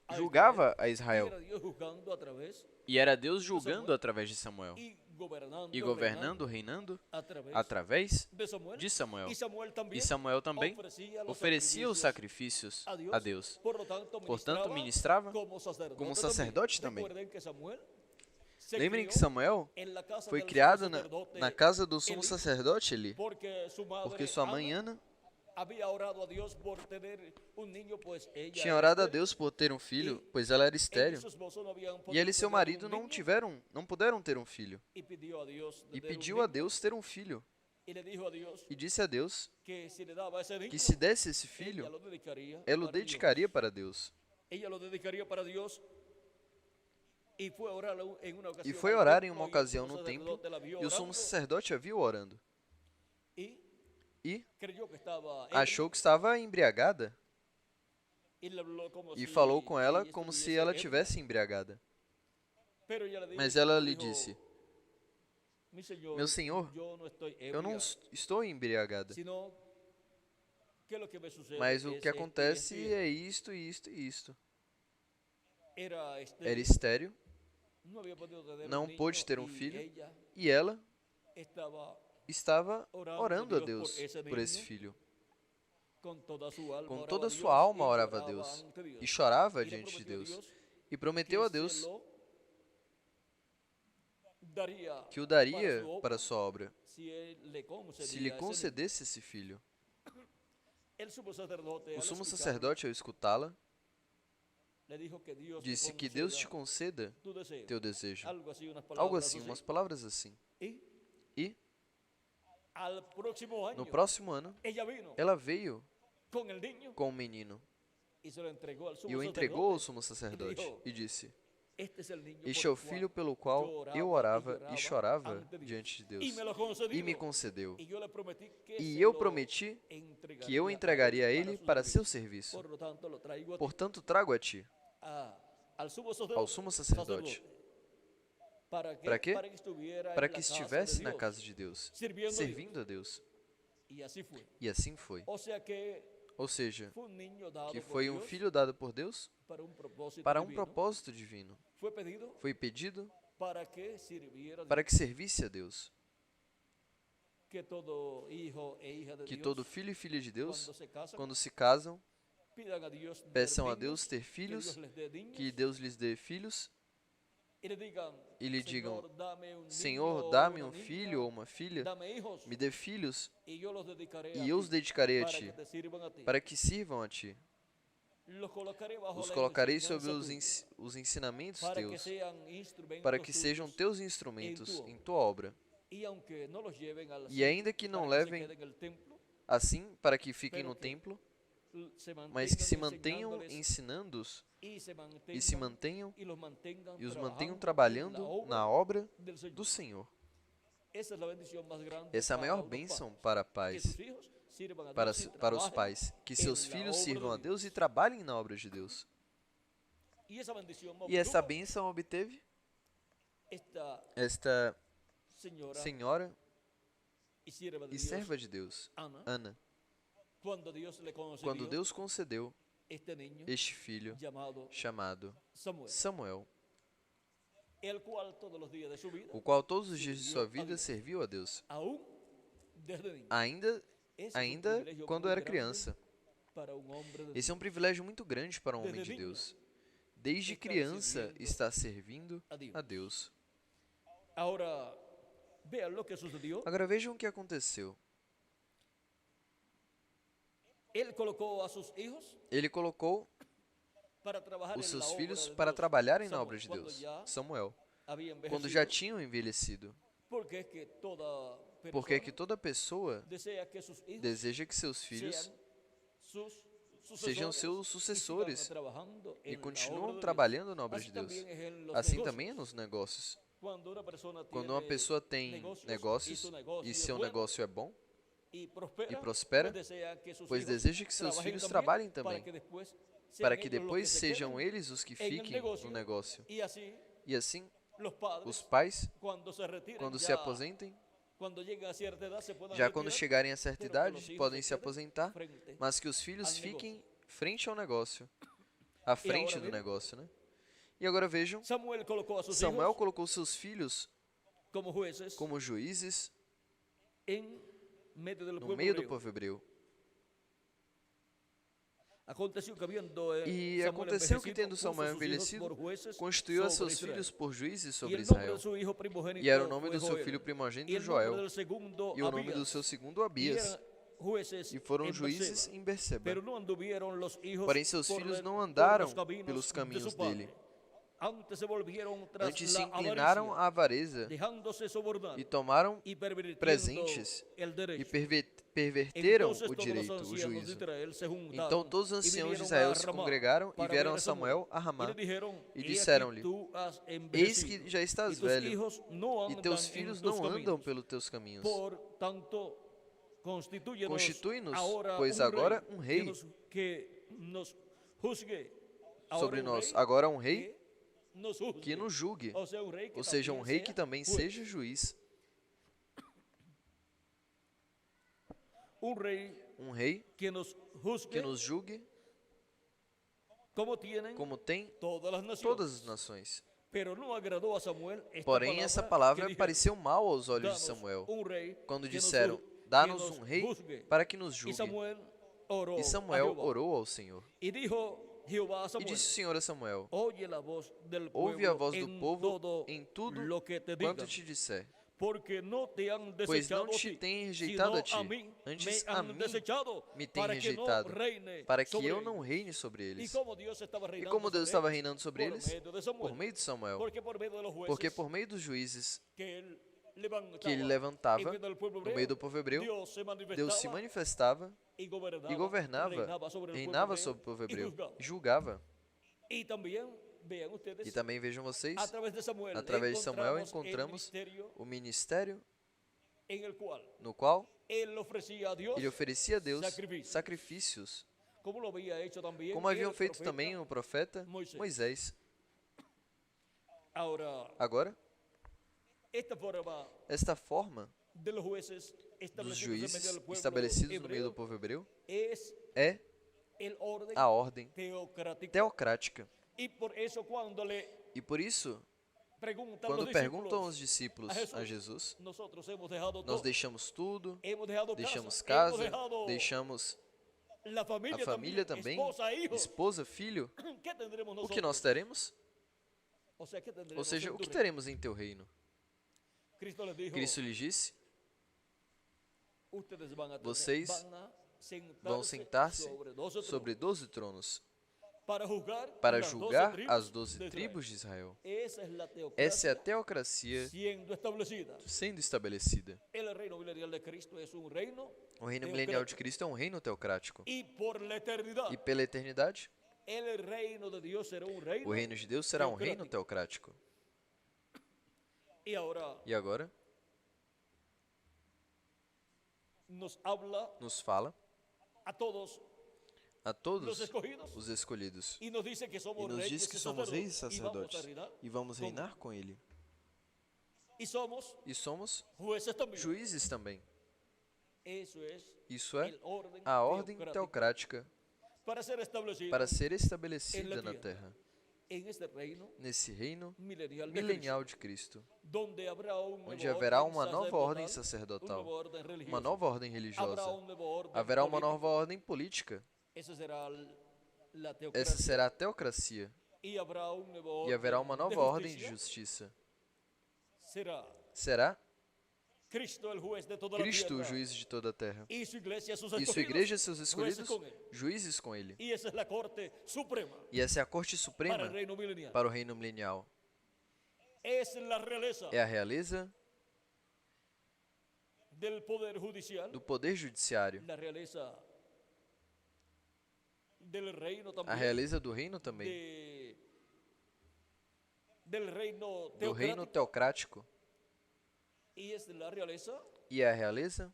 [SPEAKER 2] a
[SPEAKER 1] julgava a
[SPEAKER 2] y
[SPEAKER 1] Israel.
[SPEAKER 2] era Dios juzgando a través
[SPEAKER 1] E era Deus julgando através de Samuel.
[SPEAKER 2] y gobernando,
[SPEAKER 1] E governando, reinando,
[SPEAKER 2] a través
[SPEAKER 1] através
[SPEAKER 2] de Samuel.
[SPEAKER 1] de Samuel.
[SPEAKER 2] Y Samuel también
[SPEAKER 1] E Samuel também oferecia os
[SPEAKER 2] sacrificios
[SPEAKER 1] sacrifícios a Deus.
[SPEAKER 2] Por lo tanto,
[SPEAKER 1] Portanto, ministrava
[SPEAKER 2] como
[SPEAKER 1] sacerdote também.
[SPEAKER 2] Recuerden que Samuel se
[SPEAKER 1] Lembrem
[SPEAKER 2] crió
[SPEAKER 1] que Samuel
[SPEAKER 2] en la casa
[SPEAKER 1] foi
[SPEAKER 2] del
[SPEAKER 1] criado
[SPEAKER 2] sumo
[SPEAKER 1] na
[SPEAKER 2] sacerdote
[SPEAKER 1] casa do sumo
[SPEAKER 2] Eli,
[SPEAKER 1] sacerdote Eli,
[SPEAKER 2] porque su madre
[SPEAKER 1] porque sua mãe
[SPEAKER 2] Ana
[SPEAKER 1] Ana
[SPEAKER 2] había orado a Dios por tener un niño, pues ella
[SPEAKER 1] tinha
[SPEAKER 2] era
[SPEAKER 1] orado a
[SPEAKER 2] estéril.
[SPEAKER 1] Deus por ter um filho, pois ela era
[SPEAKER 2] Ella y
[SPEAKER 1] estéril.
[SPEAKER 2] su esposo no habían
[SPEAKER 1] E
[SPEAKER 2] podido
[SPEAKER 1] ele e seu
[SPEAKER 2] tener
[SPEAKER 1] marido
[SPEAKER 2] un
[SPEAKER 1] não
[SPEAKER 2] niño,
[SPEAKER 1] não puderam ter um filho.
[SPEAKER 2] y pidió a Dios de
[SPEAKER 1] E
[SPEAKER 2] tener un
[SPEAKER 1] pediu a
[SPEAKER 2] niño,
[SPEAKER 1] Deus ter um filho.
[SPEAKER 2] y le dijo a Dios
[SPEAKER 1] E disse a Deus
[SPEAKER 2] que si le daba ese niño,
[SPEAKER 1] que se desse esse
[SPEAKER 2] ella
[SPEAKER 1] filho,
[SPEAKER 2] lo dedicaría
[SPEAKER 1] ela o
[SPEAKER 2] para Dios.
[SPEAKER 1] dedicaria para Deus.
[SPEAKER 2] Ella lo dedicaría para Dios. Y fue a orar en una
[SPEAKER 1] E
[SPEAKER 2] ocasión
[SPEAKER 1] foi
[SPEAKER 2] al
[SPEAKER 1] orar em
[SPEAKER 2] templo,
[SPEAKER 1] uma
[SPEAKER 2] y el
[SPEAKER 1] ocasião
[SPEAKER 2] sumo
[SPEAKER 1] no templo,
[SPEAKER 2] sacerdote la vio
[SPEAKER 1] e o sumo
[SPEAKER 2] orando,
[SPEAKER 1] sacerdote a viu orando.
[SPEAKER 2] y
[SPEAKER 1] E
[SPEAKER 2] creyó que estaba
[SPEAKER 1] achou que estava embriagada
[SPEAKER 2] y le habló como
[SPEAKER 1] e
[SPEAKER 2] si
[SPEAKER 1] falou com ela
[SPEAKER 2] ella
[SPEAKER 1] como se
[SPEAKER 2] estuviese
[SPEAKER 1] ela
[SPEAKER 2] ebria.
[SPEAKER 1] tivesse embriagada.
[SPEAKER 2] Pero ella le dijo-
[SPEAKER 1] Mas ela
[SPEAKER 2] le
[SPEAKER 1] lhe
[SPEAKER 2] dijo,
[SPEAKER 1] disse:
[SPEAKER 2] Meu senhor,
[SPEAKER 1] Senhor,
[SPEAKER 2] yo no estoy
[SPEAKER 1] eu não
[SPEAKER 2] ebria,
[SPEAKER 1] estou embriagada,
[SPEAKER 2] sino que lo que me sucede
[SPEAKER 1] mas o
[SPEAKER 2] es
[SPEAKER 1] que
[SPEAKER 2] esto y
[SPEAKER 1] acontece
[SPEAKER 2] esto y
[SPEAKER 1] é isto, isto e isto.
[SPEAKER 2] Era
[SPEAKER 1] Era
[SPEAKER 2] estéril,
[SPEAKER 1] estéril,
[SPEAKER 2] no había podido tener
[SPEAKER 1] não
[SPEAKER 2] un niño,
[SPEAKER 1] pôde ter um
[SPEAKER 2] y
[SPEAKER 1] filho,
[SPEAKER 2] ella
[SPEAKER 1] e ela
[SPEAKER 2] estaba
[SPEAKER 1] estava
[SPEAKER 2] orando
[SPEAKER 1] orando a
[SPEAKER 2] a Deus
[SPEAKER 1] Deus por esse
[SPEAKER 2] niño,
[SPEAKER 1] filho.
[SPEAKER 2] con toda su alma,
[SPEAKER 1] Com
[SPEAKER 2] oraba
[SPEAKER 1] toda
[SPEAKER 2] a
[SPEAKER 1] a
[SPEAKER 2] Dios
[SPEAKER 1] sua alma
[SPEAKER 2] y
[SPEAKER 1] orava a
[SPEAKER 2] lloraba
[SPEAKER 1] Deus
[SPEAKER 2] ante Dios.
[SPEAKER 1] e chorava
[SPEAKER 2] Y le
[SPEAKER 1] diante de
[SPEAKER 2] prometió a
[SPEAKER 1] Deus.
[SPEAKER 2] Dios
[SPEAKER 1] E prometeu a
[SPEAKER 2] que
[SPEAKER 1] Deus
[SPEAKER 2] se lo daría
[SPEAKER 1] que o
[SPEAKER 2] para
[SPEAKER 1] daria
[SPEAKER 2] su obra,
[SPEAKER 1] para a sua obra,
[SPEAKER 2] si él le concedía
[SPEAKER 1] se lhe
[SPEAKER 2] ese niño.
[SPEAKER 1] concedesse esse filho.
[SPEAKER 2] El sumo sacerdote,
[SPEAKER 1] O
[SPEAKER 2] al
[SPEAKER 1] sumo
[SPEAKER 2] escucharlo,
[SPEAKER 1] sacerdote, ao escutá-la,
[SPEAKER 2] le dijo que Dios te
[SPEAKER 1] disse que Deus te
[SPEAKER 2] conceda
[SPEAKER 1] conceda
[SPEAKER 2] tu deseo.
[SPEAKER 1] teu desejo.
[SPEAKER 2] Algo así, unas
[SPEAKER 1] Algo
[SPEAKER 2] palabras
[SPEAKER 1] assim,
[SPEAKER 2] así.
[SPEAKER 1] umas palavras assim.
[SPEAKER 2] Y
[SPEAKER 1] E,
[SPEAKER 2] al próximo año,
[SPEAKER 1] no próximo ano,
[SPEAKER 2] ella vino
[SPEAKER 1] ela veio
[SPEAKER 2] con el niño
[SPEAKER 1] com o menino
[SPEAKER 2] y se lo entregó al
[SPEAKER 1] e
[SPEAKER 2] sumo
[SPEAKER 1] o entregou ao
[SPEAKER 2] sacerdote.
[SPEAKER 1] sumo sacerdote e disse:
[SPEAKER 2] Este es el niño
[SPEAKER 1] Este
[SPEAKER 2] por
[SPEAKER 1] é o
[SPEAKER 2] el cual
[SPEAKER 1] filho pelo qual eu orava e chorava
[SPEAKER 2] ante Dios.
[SPEAKER 1] diante de Deus.
[SPEAKER 2] Y me lo concedió.
[SPEAKER 1] E me concedeu.
[SPEAKER 2] Y yo le prometí que
[SPEAKER 1] E
[SPEAKER 2] se
[SPEAKER 1] eu
[SPEAKER 2] lo
[SPEAKER 1] prometi
[SPEAKER 2] entregaría
[SPEAKER 1] que eu entregaria a ele para seu
[SPEAKER 2] servicio.
[SPEAKER 1] serviço.
[SPEAKER 2] Por lo tanto, lo traigo a ti,
[SPEAKER 1] Portanto, trago a ti,
[SPEAKER 2] al sumo
[SPEAKER 1] ao sumo sacerdote.
[SPEAKER 2] ¿Para
[SPEAKER 1] quê?
[SPEAKER 2] Para que estuviera
[SPEAKER 1] Para
[SPEAKER 2] en
[SPEAKER 1] que
[SPEAKER 2] la casa
[SPEAKER 1] estivesse
[SPEAKER 2] de
[SPEAKER 1] na
[SPEAKER 2] Dios,
[SPEAKER 1] casa de Deus,
[SPEAKER 2] sirviendo a Dios.
[SPEAKER 1] servindo a Deus.
[SPEAKER 2] Y así fue.
[SPEAKER 1] E assim foi.
[SPEAKER 2] O sea que
[SPEAKER 1] Ou seja,
[SPEAKER 2] fue un niño dado
[SPEAKER 1] que
[SPEAKER 2] por
[SPEAKER 1] foi um
[SPEAKER 2] Dios
[SPEAKER 1] filho dado por Deus
[SPEAKER 2] para un
[SPEAKER 1] para um
[SPEAKER 2] propósito divino.
[SPEAKER 1] propósito divino.
[SPEAKER 2] Fue pedido
[SPEAKER 1] Foi pedido
[SPEAKER 2] para que sirviera a
[SPEAKER 1] para
[SPEAKER 2] Dios.
[SPEAKER 1] que servisse a Deus.
[SPEAKER 2] Que todo hijo e hija de
[SPEAKER 1] Que
[SPEAKER 2] Dios,
[SPEAKER 1] todo filho e filha de Deus,
[SPEAKER 2] cuando se casan,
[SPEAKER 1] quando se casam,
[SPEAKER 2] pidan a Dios tener
[SPEAKER 1] peçam a
[SPEAKER 2] niños,
[SPEAKER 1] Deus ter
[SPEAKER 2] que
[SPEAKER 1] filhos,
[SPEAKER 2] Dios les dé niños,
[SPEAKER 1] que Deus lhes dê filhos,
[SPEAKER 2] y le digan,
[SPEAKER 1] e lhe digam:
[SPEAKER 2] Señor, dame un niño
[SPEAKER 1] Senhor,
[SPEAKER 2] o
[SPEAKER 1] dá-me
[SPEAKER 2] una
[SPEAKER 1] um
[SPEAKER 2] niña,
[SPEAKER 1] filho ou uma filha,
[SPEAKER 2] dame hijos,
[SPEAKER 1] me dê filhos,
[SPEAKER 2] y yo los dedicaré
[SPEAKER 1] e
[SPEAKER 2] a
[SPEAKER 1] eu os
[SPEAKER 2] ti,
[SPEAKER 1] dedicarei a
[SPEAKER 2] para
[SPEAKER 1] ti,
[SPEAKER 2] que te sirvan a ti.
[SPEAKER 1] para que sirvam a ti. Os colocarei sobre os ensinamentos teus, para que sejam teus instrumentos em tua obra. E ainda que não levem assim para que fiquem no templo, mas que se mantenham ensinando-os e se mantenham e os mantenham trabalhando na obra do Senhor. Essa é a maior bênção para pais, para os pais, que seus filhos sirvam a Deus e trabalhem na obra de Deus. E essa bênção obteve esta senhora e serva de Deus, Ana, quando Deus concedeu este filho chamado Samuel, o qual todos os dias de sua vida serviu a Deus, ainda quando era criança. Esse é um privilégio muito grande para um homem de Deus. Desde criança está servindo a Deus. Agora vejam o que aconteceu. Ele colocou os seus filhos para trabalharem na obra de Deus, Samuel, quando já tinham envelhecido. Porque é que toda pessoa deseja que seus filhos sejam seus sucessores e continuam trabalhando na obra de Deus. Assim também é nos negócios. Quando uma pessoa tem negócios e seu negócio é bom e prospera, pois deseja que seus filhos trabalhem também, para que depois sejam eles os que fiquem no negócio. E assim, os pais, quando se aposentem, já quando chegarem a certa idade, podem se aposentar, mas que os filhos fiquem frente ao negócio, à frente do negócio, né? E agora vejam, Samuel colocou seus filhos como juízes no meio do povo hebreu. E aconteceu que, tendo Samuel envelhecido, constituiu a seus filhos por juízes sobre Israel. E era o nome do seu filho primogênito Joel, e o nome do seu segundo Abias. E foram juízes em Berseba. Porém seus filhos não andaram pelos caminhos dele. Antes se inclinaram à avareza e tomaram presentes e perverteram o direito, o juízo. Então todos os anciãos de Israel se congregaram e vieram a Samuel a Ramá e disseram-lhe: Eis que já estás velho e teus filhos não andam pelos teus caminhos. Constitui-nos, pois agora um rei sobre nós, agora um rei que nos julgue, ou seja, um rei que também seja juiz. Um rei que nos julgue como tem todas as nações. Porém, essa palavra pareceu mal aos olhos de Samuel, quando disseram: Dá-nos um rei para que nos julgue. E Samuel orou ao Senhor. E disse o Senhor a Samuel: Ouve a voz do povo em tudo quanto te disser, pois não te tem rejeitado a ti, antes a mim me tem rejeitado, para que eu não reine sobre eles. E como Deus estava reinando sobre eles? Por meio de Samuel. Porque por meio dos juízes que ele levantava no meio do povo hebreu, Deus se manifestava e governava, reinava sobre o povo hebreu, julgava. E também vejam vocês, através de Samuel encontramos o ministério no qual ele oferecia a Deus sacrifícios, como haviam feito também o profeta Moisés. Agora, esta forma dos juízes estabelecidos no meio do povo hebreu é a ordem teocrática. E por isso, quando perguntam aos discípulos a Jesus, nós deixamos tudo, deixamos casa, deixamos a família também, esposa, filho, o que nós teremos? Ou seja, o que teremos em teu reino? Cristo lhes disse: vocês vão sentar-se sobre 12 tronos. para julgar as 12 tribos de Israel. Essa é a teocracia sendo estabelecida. O reino milenial de Cristo é um reino teocrático. E pela eternidade, o reino de Deus será um reino teocrático. E agora, nos fala a todos os escolhidos e nos diz que somos reis e sacerdotes e vamos reinar com Ele. E somos juízes também. Isso é a ordem teocrática para ser estabelecida na terra, nesse reino milenial de Cristo, onde haverá uma nova ordem sacerdotal, uma nova ordem religiosa, haverá uma nova ordem política. Essa será a teocracia. E haverá uma nova ordem de justiça. Será Cristo, o juiz de toda a terra. E sua igreja e seus escolhidos, juízes com Ele. E essa é a corte suprema para o reino milenial. É a realeza do poder judiciário. A realeza do reino também. Do reino teocrático. E é a realeza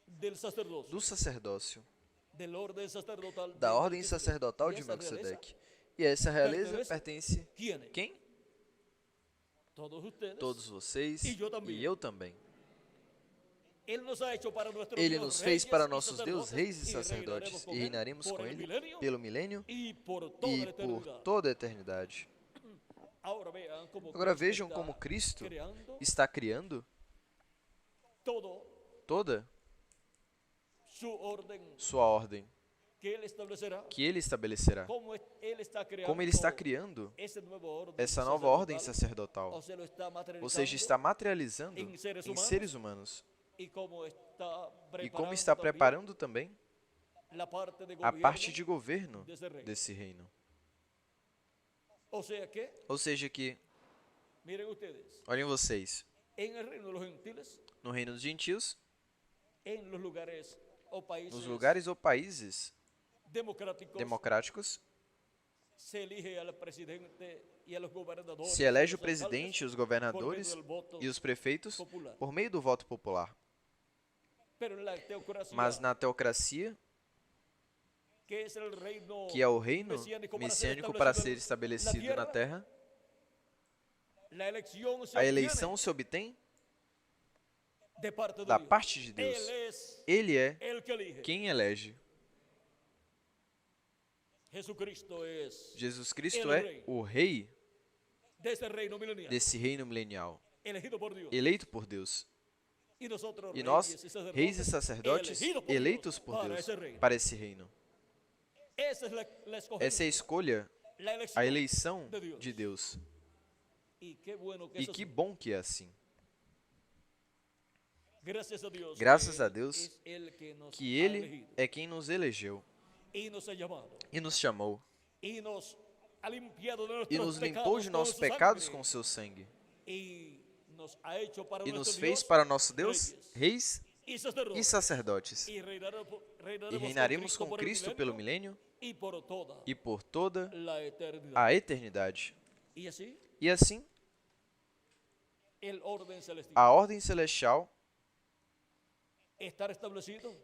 [SPEAKER 1] do sacerdócio, da ordem sacerdotal de Melquisedeque. E essa realeza pertence quem? Todos vocês e eu também. Ele nos fez para nossos Deus reis e sacerdotes e reinaremos com Ele pelo milênio e por toda a eternidade. Agora vejam como Cristo está criando toda sua ordem que Ele estabelecerá. Como Ele está criando essa nova ordem sacerdotal. Ou seja, está materializando em seres humanos. E como está preparando também a parte de governo desse reino. Ou seja que, olhem vocês, no reino dos gentios, nos lugares ou países democráticos, se elege o presidente, os governadores e os prefeitos por meio do voto popular. Mas na teocracia, que é o reino messiânico para ser estabelecido na terra, a eleição se obtém da parte de Deus. Ele é quem elege. Jesus Cristo é o rei desse reino milenial, eleito por Deus. E nós, reis e sacerdotes, eleitos por Deus para esse reino. Essa é a escolha, a eleição de Deus. E que bom que é assim. Graças a Deus que Ele é quem nos elegeu e nos chamou e nos limpou de nossos pecados com seu sangue e nos fez para nosso Deus reis e sacerdotes. E reinaremos com Cristo pelo milênio e por toda a eternidade. E assim, a ordem celestial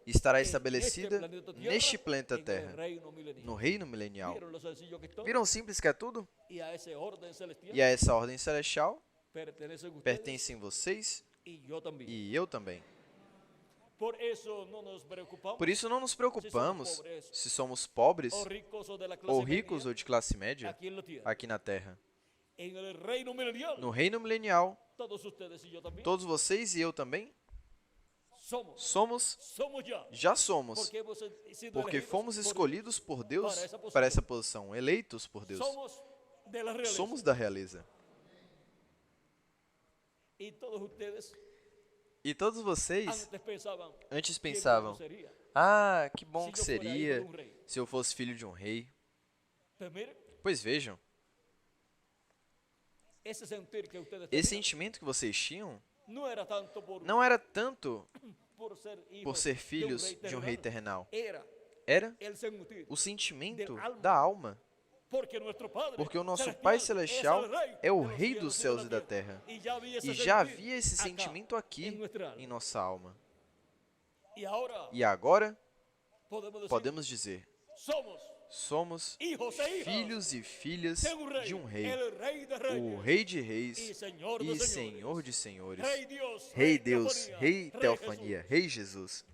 [SPEAKER 1] estará estabelecida neste planeta Terra, no reino milenial. Viram simples que é tudo? E a essa ordem celestial pertencem vocês e eu também. Por isso não nos preocupamos se somos pobres ou ricos ou de classe média aqui na Terra. No reino milenial, todos vocês e eu também já somos, porque fomos escolhidos por Deus para essa posição, eleitos por Deus. Somos da realeza. E todos vocês antes pensavam, ah, que bom que seria se eu fosse filho de um rei.
[SPEAKER 2] Pues miren,
[SPEAKER 1] Pois vejam,
[SPEAKER 2] ese sentir que ustedes
[SPEAKER 1] esse
[SPEAKER 2] tenían
[SPEAKER 1] sentimento que vocês tinham
[SPEAKER 2] no era tanto
[SPEAKER 1] não era tanto
[SPEAKER 2] por ser
[SPEAKER 1] por
[SPEAKER 2] hijos
[SPEAKER 1] ser
[SPEAKER 2] de un
[SPEAKER 1] filhos
[SPEAKER 2] rey
[SPEAKER 1] de um rei terrenal.
[SPEAKER 2] Era
[SPEAKER 1] Era
[SPEAKER 2] el sentir
[SPEAKER 1] o sentimento
[SPEAKER 2] del alma.
[SPEAKER 1] da alma.
[SPEAKER 2] Porque nuestro Padre
[SPEAKER 1] Porque o nosso
[SPEAKER 2] celestial
[SPEAKER 1] Pai Celestial é o Rei
[SPEAKER 2] de los
[SPEAKER 1] dos
[SPEAKER 2] cielos
[SPEAKER 1] céus e
[SPEAKER 2] de la
[SPEAKER 1] da terra.
[SPEAKER 2] Y ya había esse
[SPEAKER 1] E já
[SPEAKER 2] sentir
[SPEAKER 1] havia esse
[SPEAKER 2] acá,
[SPEAKER 1] sentimento aqui
[SPEAKER 2] en nuestra alma.
[SPEAKER 1] em nossa alma.
[SPEAKER 2] Y ahora
[SPEAKER 1] E agora
[SPEAKER 2] podemos decir,
[SPEAKER 1] podemos dizer, somos
[SPEAKER 2] hijos e hijas
[SPEAKER 1] filhos e filhas de um rei,
[SPEAKER 2] el Rey de
[SPEAKER 1] o
[SPEAKER 2] Reyes,
[SPEAKER 1] Rei de reis
[SPEAKER 2] y Señor
[SPEAKER 1] e
[SPEAKER 2] de señores,
[SPEAKER 1] Senhor de senhores,
[SPEAKER 2] Rey Dios,
[SPEAKER 1] Rei Deus,
[SPEAKER 2] Teofanía,
[SPEAKER 1] Rei
[SPEAKER 2] Rey
[SPEAKER 1] Teofania,
[SPEAKER 2] Jesús.
[SPEAKER 1] Rei Jesus.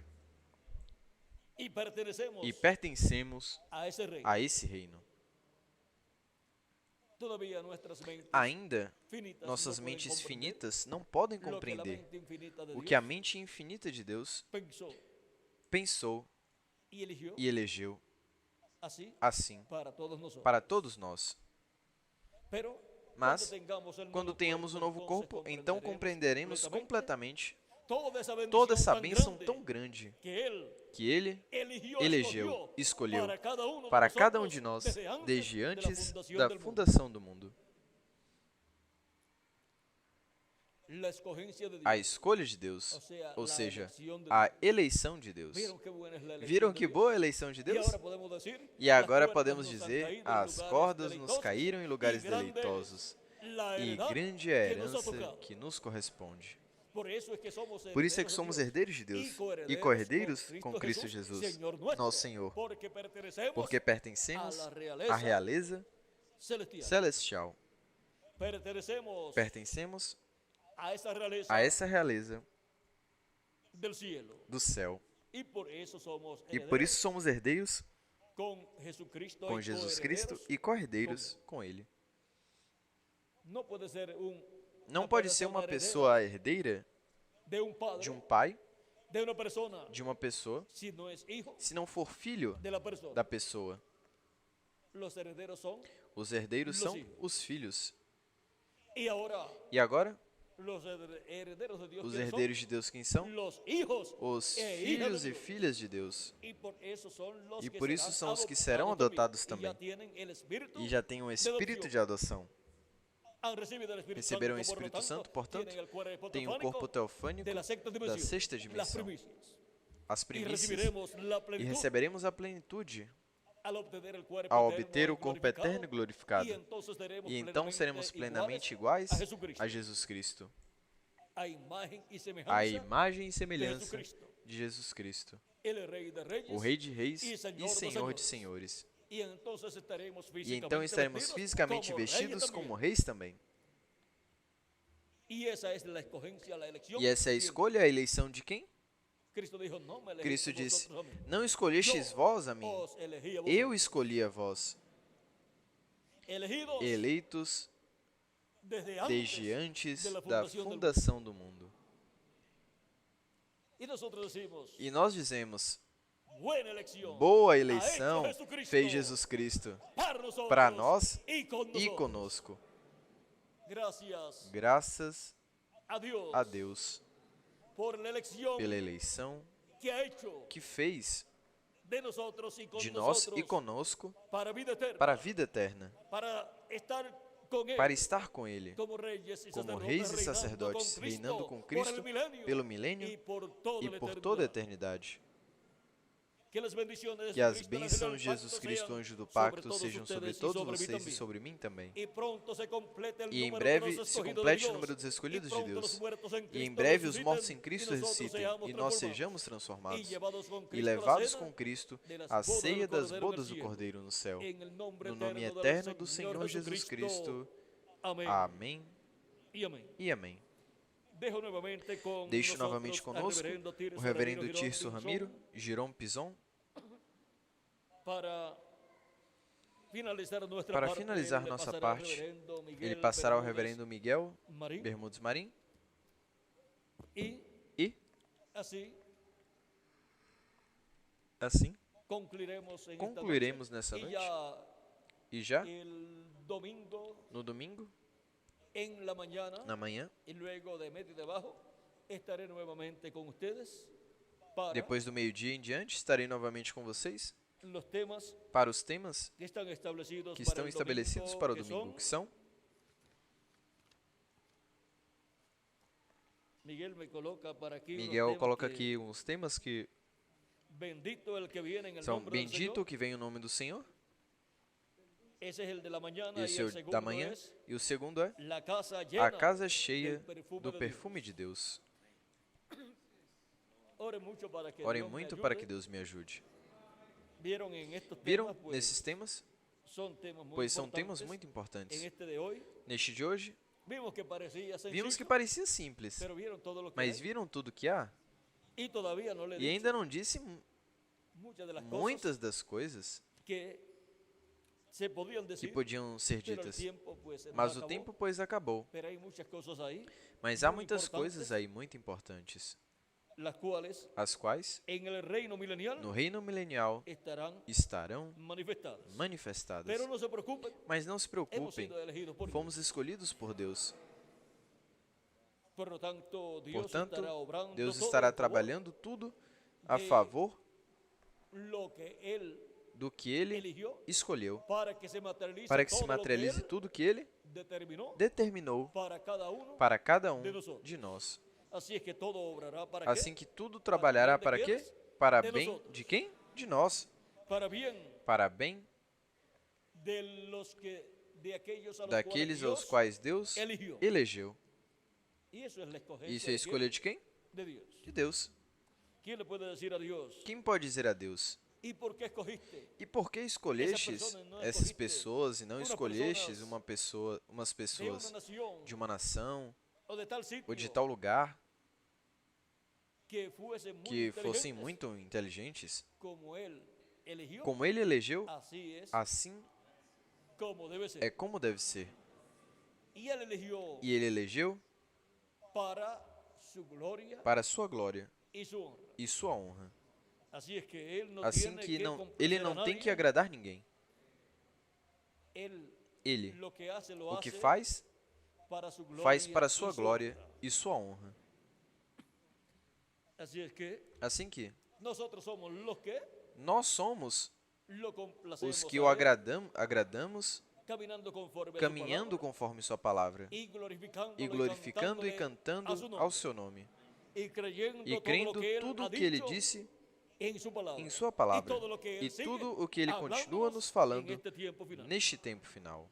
[SPEAKER 2] Y pertenecemos
[SPEAKER 1] E pertencemos
[SPEAKER 2] a ese Rey.
[SPEAKER 1] a esse reino.
[SPEAKER 2] Todavía nuestras mentes
[SPEAKER 1] Ainda,
[SPEAKER 2] finitas
[SPEAKER 1] nossas
[SPEAKER 2] no pueden
[SPEAKER 1] mentes
[SPEAKER 2] comprender
[SPEAKER 1] finitas não podem
[SPEAKER 2] lo que la
[SPEAKER 1] compreender
[SPEAKER 2] mente infinita de
[SPEAKER 1] o que a
[SPEAKER 2] Dios
[SPEAKER 1] mente infinita de Deus
[SPEAKER 2] pensó
[SPEAKER 1] pensou
[SPEAKER 2] y eligió
[SPEAKER 1] e elegeu
[SPEAKER 2] así
[SPEAKER 1] assim
[SPEAKER 2] para todos nosotros.
[SPEAKER 1] para todos nós.
[SPEAKER 2] Pero
[SPEAKER 1] Mas,
[SPEAKER 2] quando
[SPEAKER 1] quando tenhamos um novo corpo, então compreenderemos
[SPEAKER 2] completamente
[SPEAKER 1] completamente
[SPEAKER 2] toda
[SPEAKER 1] essa bênção tão grande que Ele elegeu, escolheu para cada um de nós desde antes da fundação do mundo. A escolha de Deus, ou seja, a eleição de Deus. Viram que boa eleição de Deus? E agora podemos dizer, as cordas nos caíram em lugares deleitosos, e grande é a herança que nos corresponde. Por isso é que somos herdeiros de Deus e co-herdeiros com Cristo Jesus, nosso Senhor, porque pertencemos à realeza celestial. Pertencemos a essa realeza do céu. E por isso somos herdeiros com Jesus Cristo e co-herdeiros com Ele. Não pode ser uma pessoa herdeira de um pai, de uma pessoa, se não for filho da pessoa. Os herdeiros são os filhos. E agora, os herdeiros de Deus quem são? Os filhos e filhas de Deus. E por isso são os que serão adotados também. E já têm um espírito de adoção. Receberam o Espírito Santo, portanto, têm um corpo teofânico da sexta dimensão, as primícias, e receberemos a plenitude ao obter o corpo eterno e glorificado. E então seremos plenamente iguais a Jesus Cristo, a imagem e semelhança de Jesus Cristo, o Rei de reis e Senhor de senhores. E então estaremos fisicamente vestidos como reis também. E essa é a escolha, a eleição de quem? Cristo disse, não escolhestes vós a mim, eu escolhi a vós. Eleitos desde antes da fundação do mundo. E nós dizemos, boa eleição fez Jesus Cristo para nós e conosco. Graças a Deus pela eleição que fez de nós e conosco para a vida eterna, para estar com Ele, como reis e sacerdotes, reinando com Cristo pelo milênio e por toda a eternidade. Que as bênçãos de Jesus Cristo, anjo do pacto, sejam sobre todos vocês e sobre mim também. E em breve se complete o número dos escolhidos de Deus. E em breve os mortos em Cristo ressuscitem, e nós sejamos transformados e levados com Cristo à ceia das bodas do Cordeiro no céu. No nome eterno do Senhor Jesus Cristo. Amém e amém. Deixo novamente conosco o reverendo Tirso Ramiro, Jerome Pison, para finalizar nossa parte. Ele passará ao reverendo Miguel Bermudes Marim. E assim concluiremos nessa noite. E já no domingo, na manhã, depois do meio-dia em diante, estarei novamente com vocês
[SPEAKER 2] los temas
[SPEAKER 1] para os temas
[SPEAKER 2] que están establecidos
[SPEAKER 1] que
[SPEAKER 2] para
[SPEAKER 1] estão
[SPEAKER 2] el
[SPEAKER 1] estabelecidos
[SPEAKER 2] domingo,
[SPEAKER 1] para o
[SPEAKER 2] que
[SPEAKER 1] domingo,
[SPEAKER 2] son,
[SPEAKER 1] que são...
[SPEAKER 2] Miguel me coloca para aquí unos
[SPEAKER 1] Miguel
[SPEAKER 2] temas
[SPEAKER 1] coloca
[SPEAKER 2] que,
[SPEAKER 1] aqui uns temas que
[SPEAKER 2] bendito el que viene en el
[SPEAKER 1] são
[SPEAKER 2] nombre del
[SPEAKER 1] bendito
[SPEAKER 2] Señor.
[SPEAKER 1] que vem o nome do Senhor,
[SPEAKER 2] Ese es el de la mañana
[SPEAKER 1] e o
[SPEAKER 2] y
[SPEAKER 1] seu
[SPEAKER 2] el
[SPEAKER 1] da
[SPEAKER 2] segundo
[SPEAKER 1] manhã,
[SPEAKER 2] es
[SPEAKER 1] e o segundo é
[SPEAKER 2] la casa
[SPEAKER 1] a
[SPEAKER 2] llena
[SPEAKER 1] casa cheia
[SPEAKER 2] del perfume
[SPEAKER 1] do
[SPEAKER 2] de
[SPEAKER 1] perfume de Deus.
[SPEAKER 2] Dios. Ore mucho para que
[SPEAKER 1] Orem
[SPEAKER 2] Dios me
[SPEAKER 1] muito
[SPEAKER 2] ayude.
[SPEAKER 1] para que Deus me ajude.
[SPEAKER 2] Vieron en estos
[SPEAKER 1] Viram
[SPEAKER 2] temas, pues,
[SPEAKER 1] nesses temas?
[SPEAKER 2] son temas muy
[SPEAKER 1] Pois são temas
[SPEAKER 2] importantes.
[SPEAKER 1] muito importantes.
[SPEAKER 2] En este de hoy
[SPEAKER 1] Neste de hoje,
[SPEAKER 2] vimos que parecía
[SPEAKER 1] vimos que
[SPEAKER 2] sencillo,
[SPEAKER 1] parecia simples,
[SPEAKER 2] pero vieron todo lo que
[SPEAKER 1] mas
[SPEAKER 2] hay.
[SPEAKER 1] viram tudo que há?
[SPEAKER 2] Y todavía no le he
[SPEAKER 1] E
[SPEAKER 2] dicho
[SPEAKER 1] ainda não disse
[SPEAKER 2] muchas de las
[SPEAKER 1] muitas
[SPEAKER 2] cosas
[SPEAKER 1] das coisas
[SPEAKER 2] que se podían
[SPEAKER 1] que
[SPEAKER 2] decir,
[SPEAKER 1] podiam ser
[SPEAKER 2] pero el
[SPEAKER 1] ditas.
[SPEAKER 2] tiempo pues no
[SPEAKER 1] Mas o
[SPEAKER 2] acabó.
[SPEAKER 1] tempo, pois, acabou.
[SPEAKER 2] Pero hay muchas cosas ahí,
[SPEAKER 1] Mas há
[SPEAKER 2] muy
[SPEAKER 1] muitas
[SPEAKER 2] importantes,
[SPEAKER 1] coisas aí muito importantes,
[SPEAKER 2] las cuales
[SPEAKER 1] as quais,
[SPEAKER 2] en el reino milenial
[SPEAKER 1] no reino milenial,
[SPEAKER 2] estarán
[SPEAKER 1] estarão
[SPEAKER 2] manifestadas.
[SPEAKER 1] manifestadas.
[SPEAKER 2] Pero no se preocupen,
[SPEAKER 1] Mas não se
[SPEAKER 2] hemos
[SPEAKER 1] preocupem,
[SPEAKER 2] sido elegidos por Dios.
[SPEAKER 1] fomos escolhidos por Deus.
[SPEAKER 2] Por lo tanto, Dios
[SPEAKER 1] Portanto,
[SPEAKER 2] estará obrando
[SPEAKER 1] Deus
[SPEAKER 2] todo
[SPEAKER 1] estará
[SPEAKER 2] a favor
[SPEAKER 1] trabalhando tudo a
[SPEAKER 2] de
[SPEAKER 1] favor
[SPEAKER 2] lo que Él
[SPEAKER 1] do que Ele
[SPEAKER 2] eligió
[SPEAKER 1] escolheu,
[SPEAKER 2] para que se materialice,
[SPEAKER 1] para que se
[SPEAKER 2] todo lo que
[SPEAKER 1] materialize
[SPEAKER 2] Él
[SPEAKER 1] tudo que Ele
[SPEAKER 2] determinó
[SPEAKER 1] determinou
[SPEAKER 2] para cada uno.
[SPEAKER 1] para cada um
[SPEAKER 2] de nosotros.
[SPEAKER 1] de nós.
[SPEAKER 2] Así es que todo obrará para
[SPEAKER 1] Assim
[SPEAKER 2] qué?
[SPEAKER 1] que tudo trabalhará para quê? Para
[SPEAKER 2] De
[SPEAKER 1] bem
[SPEAKER 2] nosotros.
[SPEAKER 1] de quem? De nós.
[SPEAKER 2] Para bien
[SPEAKER 1] Para bem
[SPEAKER 2] de los que de aquellos a los
[SPEAKER 1] daqueles
[SPEAKER 2] cuales
[SPEAKER 1] aos
[SPEAKER 2] Dios
[SPEAKER 1] quais Deus
[SPEAKER 2] eligió.
[SPEAKER 1] elegeu.
[SPEAKER 2] Y eso es la escogencia
[SPEAKER 1] Isso é a escolha de quem?
[SPEAKER 2] de Dios.
[SPEAKER 1] De Deus.
[SPEAKER 2] ¿Quién le puede decir a Dios?
[SPEAKER 1] Quem pode dizer a Deus?
[SPEAKER 2] ¿Y por qué escogiste?
[SPEAKER 1] E por que escolhestes
[SPEAKER 2] personas não
[SPEAKER 1] essas
[SPEAKER 2] escolhiste
[SPEAKER 1] pessoas e não
[SPEAKER 2] umas
[SPEAKER 1] escolhestes
[SPEAKER 2] pessoas
[SPEAKER 1] umas
[SPEAKER 2] de una
[SPEAKER 1] pessoas
[SPEAKER 2] nación
[SPEAKER 1] de uma nação
[SPEAKER 2] o de tal sitio
[SPEAKER 1] ou de tal lugar
[SPEAKER 2] que fuesen muy
[SPEAKER 1] que fossem
[SPEAKER 2] inteligentes
[SPEAKER 1] muito inteligentes?
[SPEAKER 2] como Él eligió?
[SPEAKER 1] Como Ele elegeu,
[SPEAKER 2] Así es
[SPEAKER 1] assim
[SPEAKER 2] como debe ser.
[SPEAKER 1] é como deve ser.
[SPEAKER 2] Y Él eligió
[SPEAKER 1] E Ele elegeu
[SPEAKER 2] para su gloria
[SPEAKER 1] para a sua glória
[SPEAKER 2] y su honra.
[SPEAKER 1] e sua honra.
[SPEAKER 2] Así es que Él no
[SPEAKER 1] Assim
[SPEAKER 2] tiene
[SPEAKER 1] que
[SPEAKER 2] que
[SPEAKER 1] não,
[SPEAKER 2] complacer
[SPEAKER 1] Ele
[SPEAKER 2] a
[SPEAKER 1] não tem
[SPEAKER 2] nadie.
[SPEAKER 1] que agradar ninguém.
[SPEAKER 2] Él
[SPEAKER 1] Ele,
[SPEAKER 2] lo que hace lo
[SPEAKER 1] o que
[SPEAKER 2] hace
[SPEAKER 1] faz,
[SPEAKER 2] para su gloria
[SPEAKER 1] faz para a
[SPEAKER 2] y
[SPEAKER 1] sua
[SPEAKER 2] su
[SPEAKER 1] glória
[SPEAKER 2] honra.
[SPEAKER 1] e sua honra.
[SPEAKER 2] Así es que
[SPEAKER 1] Assim que
[SPEAKER 2] nosotros somos los que
[SPEAKER 1] nós somos
[SPEAKER 2] lo complacemos
[SPEAKER 1] os que
[SPEAKER 2] a
[SPEAKER 1] o
[SPEAKER 2] Él,
[SPEAKER 1] agradamos
[SPEAKER 2] caminhando conforme a su
[SPEAKER 1] caminhando
[SPEAKER 2] palabra
[SPEAKER 1] conforme sua palavra
[SPEAKER 2] y glorificando
[SPEAKER 1] e glorificando e cantando
[SPEAKER 2] a su nombre,
[SPEAKER 1] ao seu nome
[SPEAKER 2] y creyendo,
[SPEAKER 1] e
[SPEAKER 2] todo
[SPEAKER 1] crendo
[SPEAKER 2] lo que Él
[SPEAKER 1] tudo
[SPEAKER 2] ha
[SPEAKER 1] o que Ele
[SPEAKER 2] dicho
[SPEAKER 1] disse
[SPEAKER 2] en su palabra,
[SPEAKER 1] em sua
[SPEAKER 2] y
[SPEAKER 1] palavra
[SPEAKER 2] todo lo que Él
[SPEAKER 1] e
[SPEAKER 2] sigue
[SPEAKER 1] tudo o que Ele continua
[SPEAKER 2] hablándonos
[SPEAKER 1] nos falando
[SPEAKER 2] en este tiempo final.
[SPEAKER 1] neste tempo final.